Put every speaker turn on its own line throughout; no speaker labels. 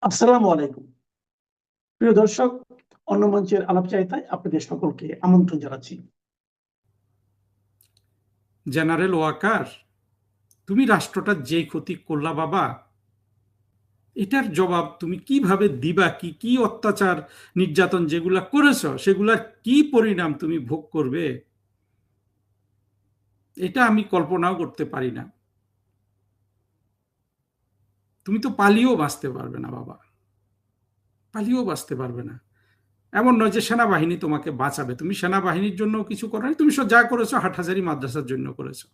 আসসালামু আলাইকুম। প্রিয় দর্শক, অন্য মঞ্চের আলাপচারিতায় আপনাদের সকলকে আমন্ত্রণ জানাচ্ছি।
জেনারেল ওয়াকার, তুমি রাষ্ট্রটা যেই ক্ষতি করলা বাবা, এটার জবাব তুমি কিভাবে দিবা? কি কি অত্যাচার নির্যাতন যেগুলা করেছ সেগুলার কি পরিণাম তুমি ভোগ করবে? এটা আমি কল্পনাও করতে পারি না। তুমি তো পালিয়েও বাঁচতে পারবে না বাবা, পালিয়েও বাঁচতে পারবে না। এমন নয় যে সেনাবাহিনী তোমাকে বাঁচাবে, তুমি সেনাবাহিনীর জন্য কিছু করো না, তুমি যা করেছো হাটহাজারী মাদ্রাসার জন্য করেছো।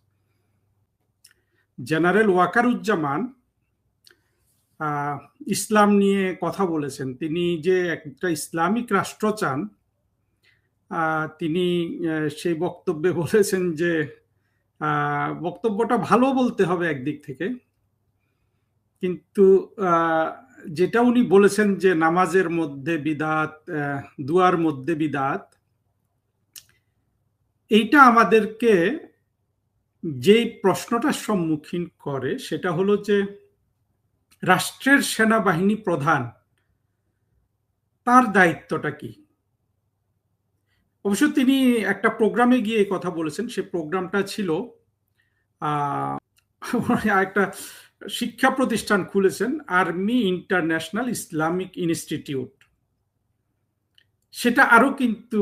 জেনারেল ওয়াকারুজ্জামান ইসলাম নিয়ে কথা বলেছেন। তিনি যে একটা ইসলামিক রাষ্ট্র চান, তিনি সেই বক্তব্যে বলেছেন যে বক্তব্যটা ভালো বলতে হবে একদিক থেকে, কিন্তু যেটা উনি বলেছেন যে নামাজের মধ্যে বিদাত, দুয়ার মধ্যে বিদাত, এইটা আমাদেরকে যেই প্রশ্নটার সম্মুখীন করে সেটা হলো যে রাষ্ট্রের সেনাবাহিনী প্রধান, তার দায়িত্বটা কি? অবশ্য তিনি একটা প্রোগ্রামে গিয়ে কথা বলেছেন। সে প্রোগ্রামটা ছিল একটা শিক্ষা প্রতিষ্ঠান খুলেছেন, আর্মি ইন্টারন্যাশনাল ইসলামিক ইনস্টিটিউট। সেটা আরো কিন্তু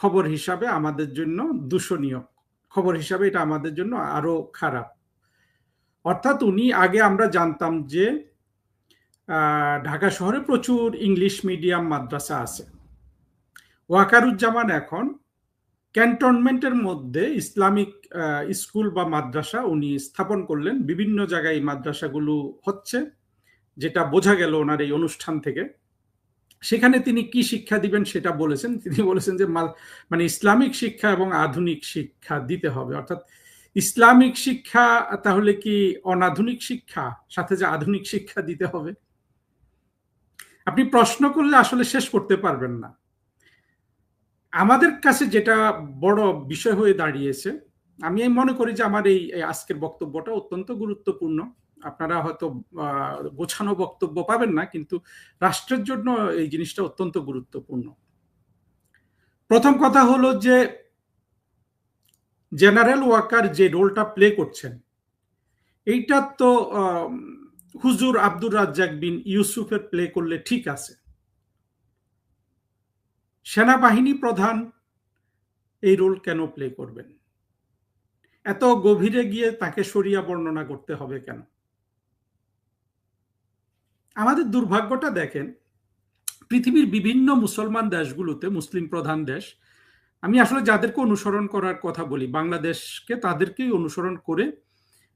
খবর হিসাবে আমাদের জন্য দূষণীয় খবর হিসাবে, এটা আমাদের জন্য আরো খারাপ। অর্থাৎ উনি আগে আমরা জানতাম যে ঢাকা শহরে প্রচুর ইংলিশ মিডিয়াম মাদ্রাসা আছে। ওয়াকারুজ্জামান এখন ক্যান্টনমেন্টের মধ্যে ইসলামিক স্কুল বা মাদ্রাসা উনি স্থাপন করলেন। বিভিন্ন জায়গায় এই মাদ্রাসাগুলো হচ্ছে, যেটা বোঝা গেল ওনার এই অনুষ্ঠান থেকে। সেখানে তিনি কি শিক্ষা দিবেন সেটা বলেছেন। তিনি বলেছেন যে মানে ইসলামিক শিক্ষা এবং আধুনিক শিক্ষা দিতে হবে। অর্থাৎ ইসলামিক শিক্ষা তাহলে কি অনাধুনিক শিক্ষা, সাথে যে আধুনিক শিক্ষা দিতে হবে? আপনি প্রশ্ন করলে আসলে শেষ করতে পারবেন না। আমাদের কাছে যেটা বড় বিষয় হয়ে দাঁড়িয়েছে, আমি মনে করি যে আমার এই আজকের বক্তব্যটা অত্যন্ত গুরুত্বপূর্ণ। আপনারা হয়তো গোছানো বক্তব্য পাবেন না, কিন্তু রাষ্ট্রের জন্য এই জিনিসটা অত্যন্ত গুরুত্বপূর্ণ। প্রথম কথা হলো যে জেনারেল ওয়াকার যে রোলটা প্লে করছেন, এইটা তো হুজুর আব্দুর রাজ্জাক বিন ইউসুফের প্লে করলে ঠিক আছে। সেনাবাহিনী প্রধান এই রোল কেন প্লে করবেন? এত গভীরে গিয়ে তাকে শরিয়া বর্ণনা করতে হবে কেন? আমাদের দুর্ভাগ্যটা দেখেন, পৃথিবীর বিভিন্ন মুসলমান দেশগুলোতে, মুসলিম প্রধান দেশ, আমি আসলে যাদেরকে অনুসরণ করার কথা বলি, বাংলাদেশকে তাদেরকেই অনুসরণ করে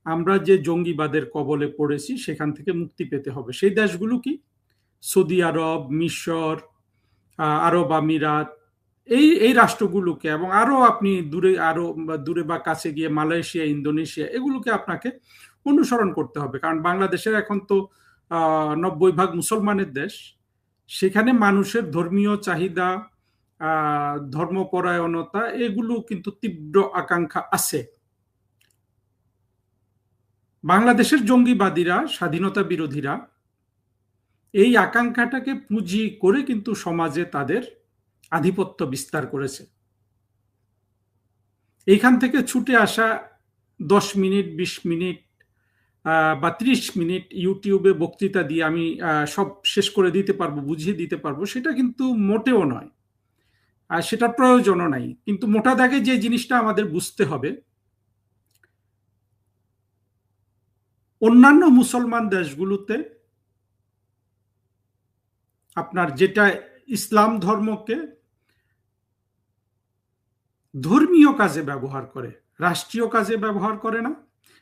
আমরা যে জঙ্গিবাদের কবলে পড়েছি সেখান থেকে মুক্তি পেতে হবে। সেই দেশগুলো কি? সৌদি আরব, মিশর, আরব আমিরাত, এই এই রাষ্ট্রগুলোকে, এবং আরো আপনি দূরে বা কাছে গিয়ে মালয়েশিয়া, ইন্দোনেশিয়া, এগুলোকে আপনাকে অনুসরণ করতে হবে। কারণ বাংলাদেশের এখন তো 90% মুসলমানের দেশ। সেখানে মানুষের ধর্মীয় চাহিদা, ধর্মপরায়ণতা, এগুলো কিন্তু তীব্র আকাঙ্ক্ষা আছে। বাংলাদেশের জঙ্গিবাদীরা, স্বাধীনতা বিরোধীরা এই আকাঙ্ক্ষাটাকে পুঁজি করে কিন্তু সমাজে তাদের আধিপত্য বিস্তার করেছে। এইখান থেকে ছুটে আসা 10 মিনিট, 20 মিনিট বা 30 মিনিট ইউটিউবে বক্তৃতা দিয়ে আমি সব শেষ করে দিতে পারবো, বুঝিয়ে দিতে পারবো, সেটা কিন্তু মোটেও নয়, আর সেটার প্রয়োজনও নাই। কিন্তু মোটা দাগে যে জিনিসটা আমাদের বুঝতে হবে, অন্যান্য মুসলমান দেশগুলোতে আপনার যেটা ইসলাম ধর্মকে ধর্মীয় কাজে ব্যবহার করে, রাষ্ট্রীয় কাজে ব্যবহার করে না,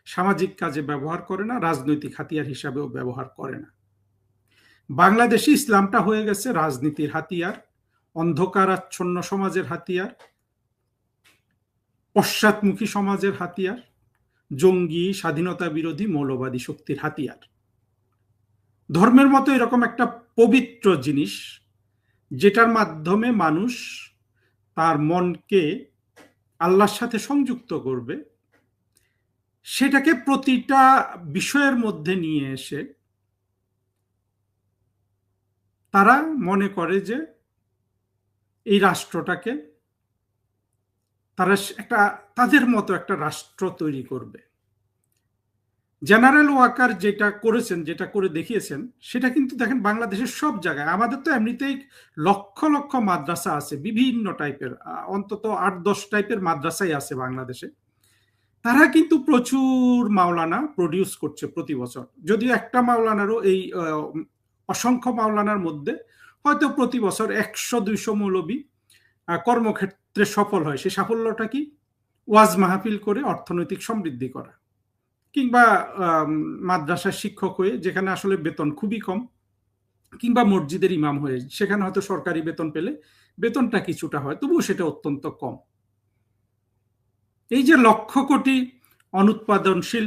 সামাজিক কাজে ব্যবহার করে না, রাজনৈতিক হাতিয়ার হিসাবেও ব্যবহার করে না। বাংলাদেশে ইসলামটা হয়ে গেছে রাজনীতির হাতিয়ার, অন্ধকারাচ্ছন্ন সমাজের হাতিয়ার, পশ্চাৎমুখী সমাজের হাতিয়ার, জঙ্গি, স্বাধীনতা বিরোধী, মৌলবাদী শক্তির হাতিয়ার। ধর্মের মতো এরকম একটা পবিত্র জিনিস, যেটার মাধ্যমে মানুষ তার মনকে আল্লাহর সাথে সংযুক্ত করবে, সেটাকে প্রতিটা বিষয়ের মধ্যে নিয়ে এসে তারা মনে করে যে এই রাষ্ট্রটাকে তারা তাদের মতো একটা রাষ্ট্র তৈরি করবে। জেনারেল ওয়াকার যেটা করেছেন, যেটা করে দেখিয়েছেন, সেটা কিন্তু দেখেন বাংলাদেশের সব জায়গায়। আমাদের তো এমনিতেই লক্ষ লক্ষ মাদ্রাসা আছে, বিভিন্ন টাইপের, অন্তত 8-10 টাইপের মাদ্রাসাই আছে বাংলাদেশে। তারা কিন্তু প্রচুর মাওলানা প্রডিউস করছে প্রতি বছর। যদিও একটা মাওলানারও এই অসংখ্য মাওলানার মধ্যে হয়তো প্রতি বছর 100-200 মৌলবী কর্মক্ষেত্রে সফল হয়। সেই সাফল্যটা কি? ওয়াজ মাহফিল করে অর্থনৈতিক সমৃদ্ধি করা, কিংবা মাদ্রাসার শিক্ষক হয়ে যেখানে আসলে বেতন খুবই কম, কিংবা মসজিদের ইমাম হয়ে সেখানে হয়তো সরকারি বেতন পেলে বেতনটা কিছুটা হয়, তবুও সেটা অত্যন্ত কম। এই যে লক্ষ কোটি অনুৎপাদনশীল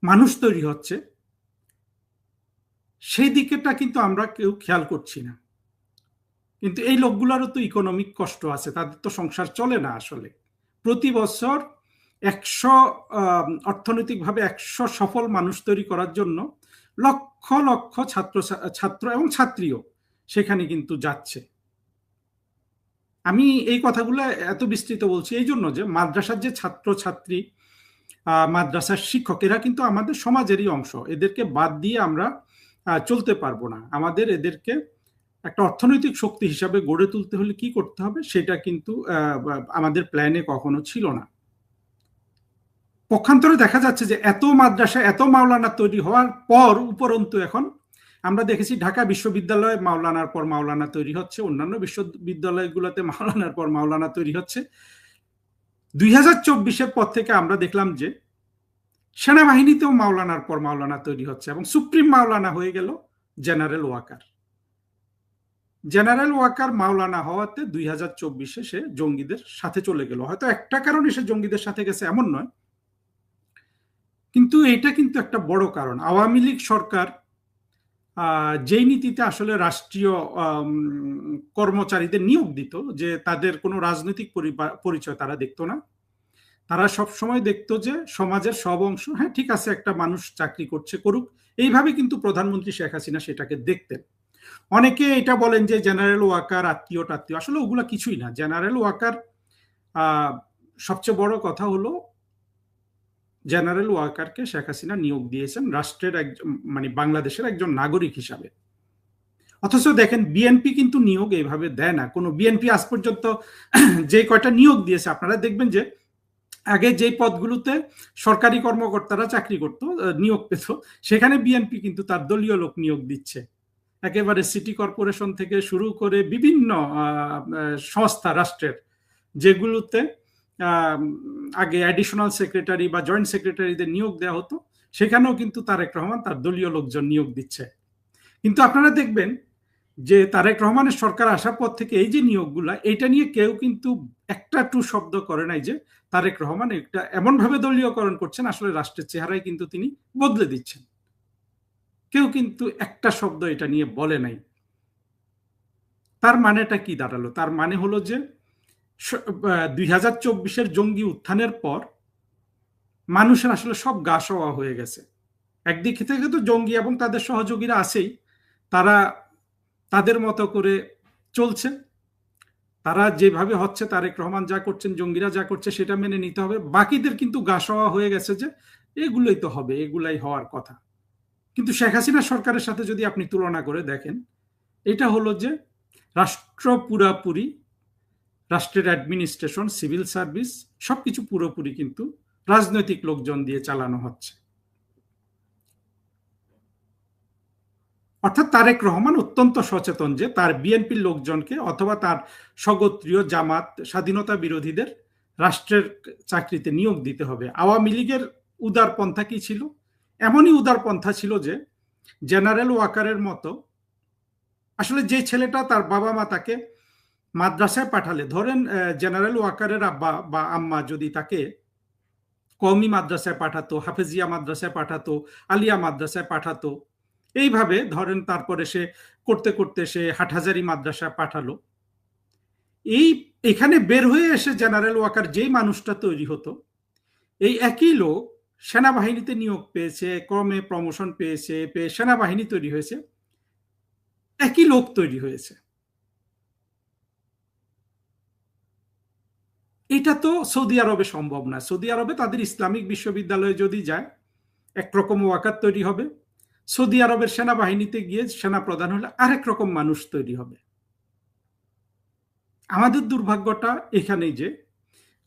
মানুষ তৈরি হচ্ছে, সেই দিকেটা কিন্তু আমরা কেউ খেয়াল করছি না। কিন্তু এই লোকগুলোরও তো ইকোনমিক কষ্ট আছে, তাদের তো সংসার চলে না আসলে। প্রতি বছর 100 অর্থনৈতিকভাবে 100 সফল মানুষ তৈরি করার জন্য লক্ষ লক্ষ ছাত্র এবং ছাত্রীও সেখানে কিন্তু যাচ্ছে। আমি এই কথাগুলো এত বিস্তৃত বলছি এই জন্য যে মাদ্রাসার যে ছাত্র ছাত্রী, মাদ্রাসার শিক্ষক, এরা কিন্তু আমাদের সমাজেরই অংশ। এদেরকে বাদ দিয়ে আমরা চলতে পারবো না। আমাদের এদেরকে একটা অর্থনৈতিক শক্তি হিসাবে গড়ে তুলতে হলে কি করতে হবে, সেটা কিন্তু আমাদের প্ল্যানে কখনো ছিল না। পক্ষান্তরে দেখা যাচ্ছে যে এত মাদ্রাসা, এত মাওলানা তৈরি হওয়ার পর উপরন্তু এখন আমরা দেখেছি ঢাকা বিশ্ববিদ্যালয়ে মাওলানার পর মাওলানা তৈরি হচ্ছে, অন্যান্য বিশ্ববিদ্যালয়গুলোতে মাওলানার পর মাওলানা তৈরি হচ্ছে। 2024-এর পর থেকে আমরা দেখলাম যে সেনাবাহিনীতেও মাওলানার পর মাওলানা তৈরি হচ্ছে, এবং সুপ্রিম মাওলানা হয়ে গেল জেনারেল ওয়াকার। জেনারেল ওয়াকার মাওলানা হওয়াতে 2024-এ সে জঙ্গিদের সাথে চলে গেল। হয়তো একটা কারণে সে জঙ্গিদের সাথে গেছে এমন নয়, কিন্তু এটা কিন্তু একটা বড় কারণ। আওয়ামী লীগ সরকার যেই নীতিতে আসলে রাষ্ট্রীয় কর্মচারীদের নিয়োগ দিত, যে তাদের কোনো রাজনৈতিক পরিচয় তারা দেখতো না, তারা সব সময় দেখতো যে সমাজের সব অংশ, হ্যাঁ ঠিক আছে, একটা মানুষ চাকরি করছে, করুক। এইভাবে কিন্তু প্রধানমন্ত্রী শেখ হাসিনা সেটাকে দেখতেন। অনেকে এটা বলেন যে জেনারেল ওয়াকার আত্মীয় টাত্মীয়, আসলে ওগুলা কিছুই না। জেনারেল ওয়াকার সবচেয়ে বড় কথা হলো জেনারেল ওয়াকারকে শেখ হাসিনা নিয়োগ দিয়েছেন রাষ্ট্রের মানে বাংলাদেশের একজন নাগরিক হিসাবে। অথচ দেখেন বিএনপি কিন্তু নিয়োগ এইভাবে দেয় না। কোনো বিএনপি আজ পর্যন্ত যে কয়টা নিয়োগ দিয়েছে, আপনারা দেখবেন যে আগে যেই পদগুলোতে সরকারি কর্মকর্তারা চাকরি করত, নিয়োগ পেত, সেখানে বিএনপি কিন্তু তার দলীয় লোক নিয়োগ দিচ্ছে। একেবারে সিটি কর্পোরেশন থেকে শুরু করে বিভিন্ন সংস্থা রাষ্ট্রের, যেগুলোতে আগে অ্যাডিশনাল সেক্রেটারি বা জয়েন্ট সেক্রেটারিদের নিয়োগ দেওয়া হতো, সেখানেও কিন্তু তারেক রহমান তার দলীয় লোকজন নিয়োগ দিচ্ছে। কিন্তু আপনারা দেখবেন যে তারেক রহমানের সরকার আসার পর থেকে এই যে নিয়োগগুলা, এটা নিয়ে কেউ কিন্তু একটা টু শব্দ করে নাই যে তারেক রহমান একটা এমনভাবে দলীয়করণ করছেন, আসলে রাষ্ট্রের চেহারাই কিন্তু তিনি বদলে দিচ্ছেন। কেউ কিন্তু একটা শব্দ এটা নিয়ে বলে নাই। তার মানেটা কি দাঁড়ালো? তার মানে হলো যে 2024-এর জঙ্গি উত্থানের পর মানুষের আসলে সব গা সওয়া হয়ে গেছে। একদিক থেকে তো জঙ্গি এবং তাদের সহযোগীরা আছেই, তারা তাদের মতো করে চলছে, তারা যেভাবে হচ্ছে, তারেক রহমান যা করছেন, জঙ্গিরা যা করছে, সেটা মেনে নিতে হবে। বাকিদের কিন্তু গা সওয়া হয়ে গেছে যে এগুলোই তো হবে, এগুলাই হওয়ার কথা। কিন্তু শেখ হাসিনা সরকারের সাথে যদি আপনি তুলনা করে দেখেন, এটা হলো যে রাষ্ট্র পুরাপুরি, রাষ্ট্রের অ্যাডমিনিস্ট্রেশন, সিভিল সার্ভিস সবকিছু পুরোপুরি কিন্তু রাজনৈতিক লোকজন দিয়ে চালানো হচ্ছে। অর্থাৎ তারেক রহমান অত্যন্ত সচেতন যে তার বিএনপির লোকজনকে অথবা তার স্বগোত্রীয় জামাত স্বাধীনতা বিরোধীদের রাষ্ট্রের চাকরিতে নিয়োগ দিতে হবে। আওয়ামী লীগের উদারপন্থা কি ছিল? এমনই উদারপন্থা ছিল যে জেনারেল ওয়াকারের মতো, আসলে যে ছেলেটা তার বাবা মা তাকে মাদ্রাসায় পাঠালে, ধরেন জেনারেল ওয়াকারের আব্বা বা আম্মা যদি তাকে কওমি মাদ্রাসায় পাঠাতো, হাফেজিয়া মাদ্রাসায় পাঠাতো, আলিয়া মাদ্রাসায় পাঠাতো, এইভাবে ধরেন তারপরে সে করতে করতে সে হাটহাজারি মাদ্রাসায় পাঠালো, এখানে বের হয়ে এসে জেনারেল ওয়াকার যেই মানুষটা তৈরি হতো, এই একই লোক সেনাবাহিনীতে নিয়োগ পেয়েছে, ক্রমে প্রমোশন পেয়েছে, পেয়ে সেনাবাহিনী তৈরি হয়েছে। একই লোক তৈরি হয়েছে। এটা তো সৌদি আরবে সম্ভব না। সৌদি আরবে তাদের ইসলামিক বিশ্ববিদ্যালয়ে যদি যায়, একরকম ওয়াকার তৈরি হবে। সৌদি আরবের সেনাবাহিনীতে গিয়ে সেনা প্রধান হলে আরেক রকম মানুষ তৈরি হবে। আমাদের দুর্ভাগ্যটা এখানেই যে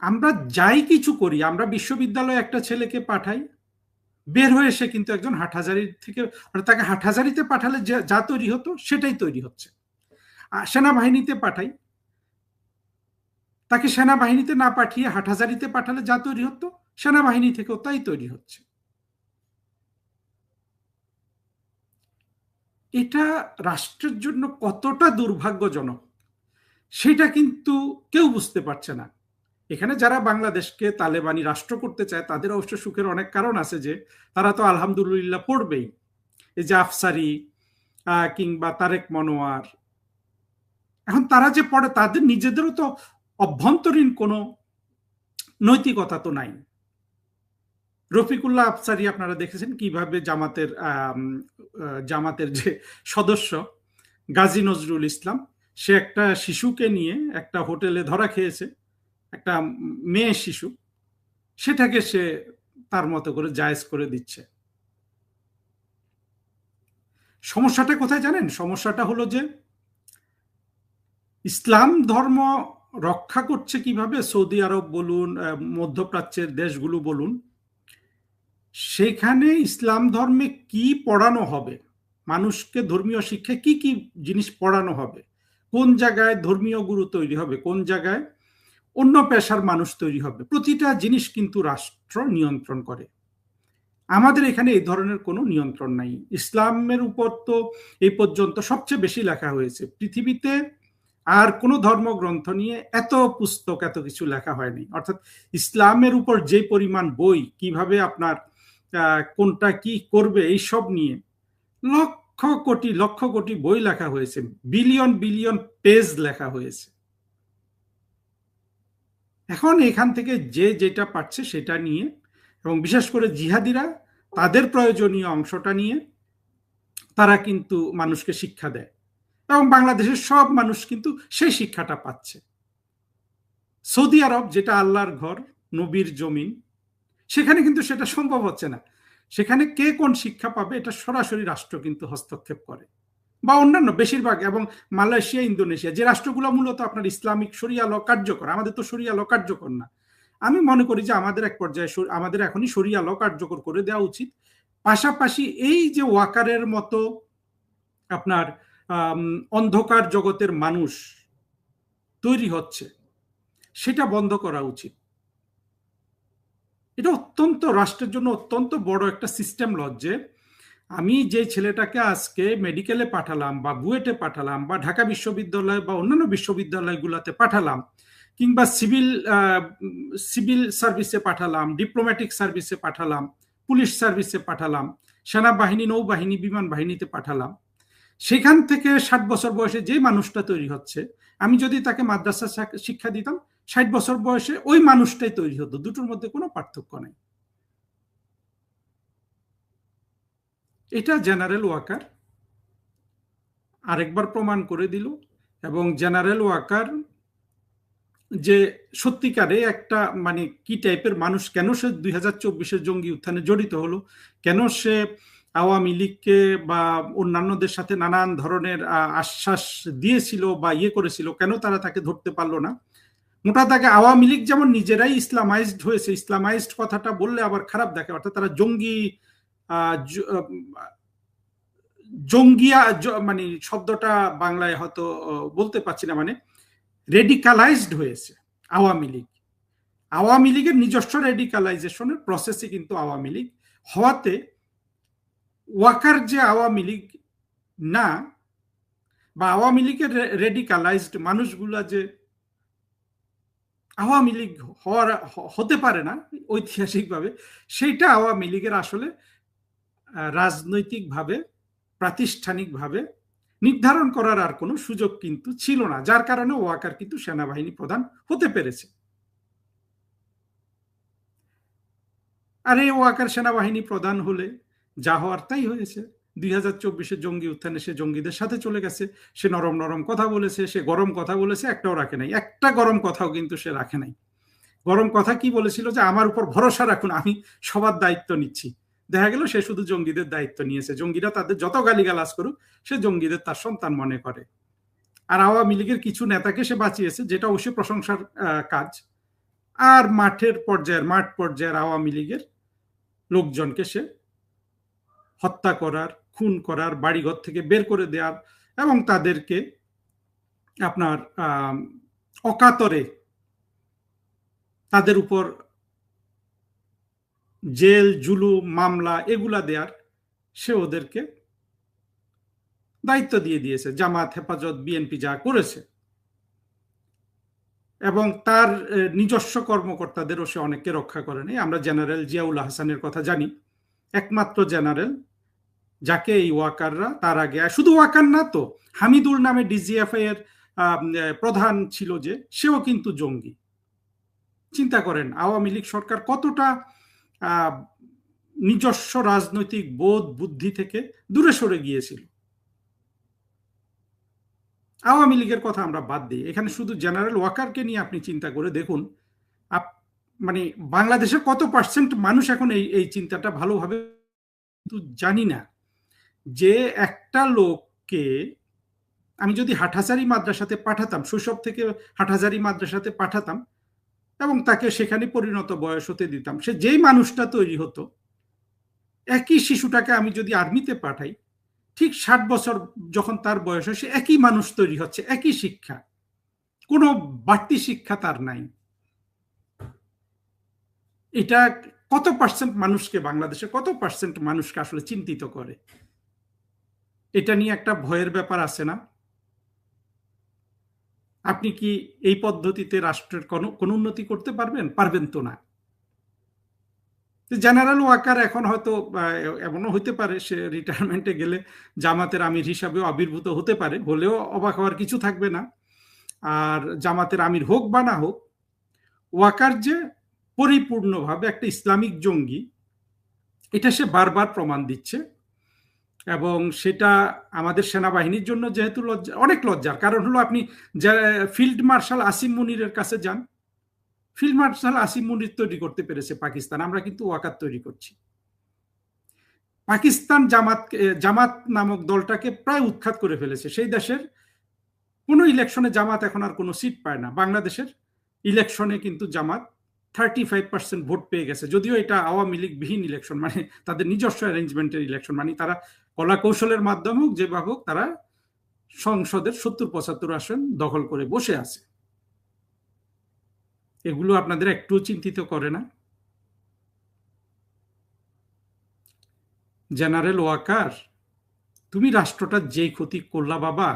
আমরা যাই কিছু করি, আমরা বিশ্ববিদ্যালয়ে একটা ছেলেকে পাঠাই, বের হয়ে সে কিন্তু একজন হাটহাজারি থেকে, তাকে হাটহাজারিতে পাঠালে যা তৈরি হতো সেটাই তৈরি হচ্ছে। সেনাবাহিনীতে পাঠাই, তাকে সেনাবাহিনীতে না পাঠিয়ে হাটহাজারিতে পাঠালে যা তৈরি হতো সেনাবাহিনী থেকেও তাই তৈরি হচ্ছে। এটা রাষ্ট্রের জন্য কতটা দুর্ভাগ্যজনক সেটা কিন্তু কেউ বুঝতে পারছে না। এখানে যারা বাংলাদেশকে তালেবানি রাষ্ট্র করতে চায় তাদের অবশ্য সুখের অনেক কারণ আছে, যে তারা তো আলহামদুলিল্লাহ পড়বেই। এই যে আফসারি কিংবা তারেক মনোয়ার, এখন তারা যে পড়ে তাদের নিজেদেরও তো অভ্যন্তরীণ কোনো নৈতিকতা তো নাই। রফিকুল্লাহ আফসারি আপনারা দেখেছেন কিভাবে জামাতের যে সদস্য গাজী নজরুল ইসলাম, সে একটা শিশুকে নিয়ে একটা হোটেলে ধরা খেয়েছে, একটা মেয়ে শিশু, সেটাকে সে তার মতো করে জায়েজ করে দিচ্ছে। সমস্যাটা কোথায় জানেন? সমস্যাটা হলো যে ইসলাম ধর্ম রক্ষা করছে কিভাবে সৌদি আরব বলুন, মধ্যপ্রাচ্যের দেশগুলো বলুন, সেখানে ইসলাম ধর্মে কি পড়ানো হবে, মানুষকে ধর্মীয় শিক্ষায় কি কি জিনিস পড়ানো হবে, কোন জায়গায় ধর্মীয় গুরু তৈরি হবে, কোন জায়গায় অন্য পেশার মানুষ তৈরি হবে, প্রতিটা জিনিস কিন্তু রাষ্ট্র নিয়ন্ত্রণ করে। আমাদের এখানে এই ধরনের কোনো নিয়ন্ত্রণ নাই। ইসলামের উপর তো এই পর্যন্ত সবচেয়ে বেশি লেখা হয়েছে পৃথিবীতে, আর কোনো ধর্মগ্রন্থ নিয়ে এত পুস্তক এত কিছু লেখা হয়নি। অর্থাৎ ইসলামের উপর যে পরিমাণ বই, কিভাবে আপনার কোনটা কি করবে এইসব নিয়ে লক্ষ কোটি বই লেখা হয়েছে, বিলিয়ন বিলিয়ন পেজ লেখা হয়েছে। এখন এখান থেকে যে যেটা পাচ্ছে সেটা নিয়ে, এবং বিশেষ করে জিহাদিরা তাদের প্রয়োজনীয় অংশটা নিয়ে তারা কিন্তু মানুষকে শিক্ষা দেয়, এবং বাংলাদেশের সব মানুষ কিন্তু সেই শিক্ষাটা পাচ্ছে। সৌদি আরব যেটা আল্লাহর ঘর, নবীর জমিন, সেখানে কিন্তু সেটা সম্ভব হচ্ছে না। সেখানে কে কোন শিক্ষা পাবে এটা সরাসরি রাষ্ট্র কিন্তু হস্তক্ষেপ করে, বা অন্যান্য বেশিরভাগ, এবং মালয়েশিয়া, ইন্দোনেশিয়া, যে রাষ্ট্রগুলো মূলত আপনার ইসলামিক শরিয়া ল কার্যকর, আমাদের তো শরিয়া ল কার্যকর না। আমি মনে করি যে আমাদের এক পর্যায়ে আমাদের এখনই শরিয়া ল কার্যকর করে দেওয়া উচিত। পাশাপাশি এই যে ওয়াকারের মতো আপনার অন্ধকার জগতের মানুষ তৈরি হচ্ছে, সেটা বন্ধ করা উচিত। এটা অত্যন্ত রাষ্ট্রের জন্য অত্যন্ত বড় একটা সিস্টেম লস, যে আমি যে ছেলেটাকে আজকে মেডিকেলে পাঠালাম বা বুয়েটে পাঠালাম বা ঢাকা বিশ্ববিদ্যালয় বা অন্যান্য বিশ্ববিদ্যালয়গুলোতে পাঠালাম, কিংবা সিভিল সার্ভিসে পাঠালাম, ডিপ্লোম্যাটিক সার্ভিসে পাঠালাম, পুলিশ সার্ভিসে পাঠালাম, সেনাবাহিনী, নৌবাহিনী, বিমান বাহিনীতে পাঠালাম, সেখান থেকে 60 বছর বয়সে যে মানুষটা তৈরি হচ্ছে, আমি যদি তাকে মাদ্রাসা শিক্ষা দিতাম, 60 বছর বয়সে ওই মানুষটাই তৈরি হতো। দুটোর মধ্যে কোনো পার্থক্য নাই। এটা জেনারেল ওয়াকার আরেকবার প্রমাণ করে দিল। এবং জেনারেল ওয়াকার যে সত্যিকারে একটা মানে কি টাইপের মানুষ, কেন সে 2024-এর জঙ্গি উত্থানে জড়িত হলো, কেন সে আওয়ামী লীগকে বা অন্যান্যদের সাথে নানান ধরনের আশ্বাস দিয়েছিল বা ইয়ে করেছিল, কেন তারা তাকে ধরতে পারলো না। মোটা তাকে আওয়ামী লীগ যেমন নিজেরাই ইসলামাইজড হয়েছে, ইসলামাইজড কথাটা বললে আবার খারাপ দেখে, অর্থাৎ তারা জঙ্গিয়া, মানে শব্দটা বাংলায় হয়তো বলতে পারছি না, মানে রেডিকালাইজড হয়েছে আওয়ামী লীগ। আওয়ামী লীগের নিজস্ব রেডিকালাইজেশনের প্রসেসে কিন্তু আওয়ামী লীগ হওয়াতে ওয়াকার যে আওয়ামী লীগ না, বা আওয়ামী লীগের রেডিকালাইজড মানুষগুলা যে আওয়ামী লীগ হতে পারে না ঐতিহাসিকভাবে, সেইটা আওয়ামী লীগের আসলে রাজনৈতিকভাবে, প্রাতিষ্ঠানিকভাবে নির্ধারণ করার আর কোনো সুযোগ কিন্তু ছিল না, যার কারণে ওয়াকার কিন্তু সেনাবাহিনী প্রধান হতে পেরেছে। আর এই ওয়াকার সেনাবাহিনী প্রধান হলে যা হওয়ার তাই হয়েছে। 2024 জঙ্গি উত্থানে সে জঙ্গিদের সাথে চলে গেছে, সে নরম নরম কথা বলেছে, সে গরম কথা বলেছে, একটাও রাখে নাই, একটা গরম কথাও কিন্তু সে রাখে নাই। গরম কথা কি বলেছিল যে আমার উপর ভরসা রাখুন, আমি সবার দায়িত্ব নিচ্ছি। দেখা গেল সে শুধু জঙ্গিদের দায়িত্ব নিয়েছে, জঙ্গিরা তাদের যত গালিগালাজ করুক সে জঙ্গিদের তার সন্তান মনে করে। আর আওয়ামী লীগের কিছু নেতাকে সে বাঁচিয়েছে, যেটা অবশ্যই প্রশংসার কাজ। আর মাঠ পর্যায়ের আওয়ামী লীগের লোকজনকে সে হত্যা করার, খুন করার, বাড়িঘর থেকে বের করে দেওয়ার এবং তাদেরকে আপনার অকাতরে তাদের উপর জেল, জুলুম, মামলা এগুলা দেওয়ার সে ওদেরকে দায়িত্ব দিয়ে দিয়েছে। জামাত, হেফাজত, বিএনপি যা করেছে, এবং তার নিজস্ব কর্মকর্তাদেরও সে অনেককে রক্ষা করেনি। আমরা জেনারেল জিয়াউল হাসানের কথা জানি, একমাত্র জেনারেল যাকে এই ওয়াকাররা, তার আগে শুধু ওয়াকার না তো, হামিদুল নামে ডিজিএফআই এর প্রধান ছিল যে, সেও কিন্তু জঙ্গি। চিন্তা করেন আওয়ামী লীগ সরকার কতটা নিজস্ব রাজনৈতিক বোধ বুদ্ধি থেকে দূরে সরে গিয়েছিল। আওয়ামী লীগের কথা আমরা বাদ দিই, এখানে শুধু জেনারেল ওয়াকারকে নিয়ে আপনি চিন্তা করে দেখুন, মানে বাংলাদেশের কত পার্সেন্ট মানুষ এখন এই চিন্তাটা ভালোভাবে কিন্তু জানি না, যে একটা লোককে আমি যদি হাটহাজারী মাদ্রাসাতে পাঠাতাম, শৈশব থেকে হাটহাজারী মাদ্রাসাতে পাঠাতাম এবং তাকে সেখানে পরিণত বয়স হতে দিতাম, সে যেই মানুষটা তৈরি হতো, একই শিশুটাকে আমি যদি আর্মিতে পাঠাই, ঠিক 60 বছর যখন তার বয়স হয়, সে একই মানুষ তৈরি হচ্ছে, একই শিক্ষা, কোনো বাড়তি শিক্ষা তার নাই। এটা কত পার্সেন্ট মানুষকে, বাংলাদেশের কত পার্সেন্ট মানুষকে আসলে চিন্তিত করে? এটা নিয়ে একটা ভয়ের ব্যাপার আছে না? আপনি কি এই পদ্ধতিতে রাষ্ট্রের কোনো উন্নতি করতে পারবেন? পারবেন তো না। জেনারেল ওয়াকার এখন হয়তো এমনও হতে পারে সে রিটায়ারমেন্টে গেলে জামাতের আমির হিসাবেও আবির্ভূত হতে পারে, হলেও অবাক হওয়ার কিছু থাকবে না। আর জামাতের আমির হোক বা না হোক, ওয়াকার যে পরিপূর্ণভাবে একটা ইসলামিক জঙ্গি, এটা সে বারবার প্রমাণ দিচ্ছে। এবং সেটা আমাদের সেনাবাহিনীর জন্য যেহেতু অনেক লজ্জার কারণ হলো, আপনি ফিল্ড মার্শাল আসিম মুনিরের কাছে যান, ফিল্ড মার্শাল আসিম মুনির তৈরি করতে পেরেছে পাকিস্তান, আমরা কিন্তু ওয়াকার তৈরি করছি। পাকিস্তান জামাত নামক দলটাকে প্রায় উৎখাত করে ফেলেছে। সেই দেশের কোনো ইলেকশনে জামাত এখন আর কোনো সিট পায় না। বাংলাদেশের ইলেকশনে কিন্তু জামাত 35% ভোট পেয়ে গেছে, যদিও এটা আওয়ামী লীগ বিহীন ইলেকশন, মানে তাদের নিজস্ব অ্যারেঞ্জমেন্টের ইলেকশন, মানে তারা কলা কৌশলের মাধ্যমে হোক যেভাবে হোক তারা সংসদের 70-75 আসন দখল করে বসে আছে। এগুলো আপনাদের একটুও চিন্তিত করে না? জেনারেল ওয়াকার, তুমি রাষ্ট্রটার যেই ক্ষতি করলা বাবা,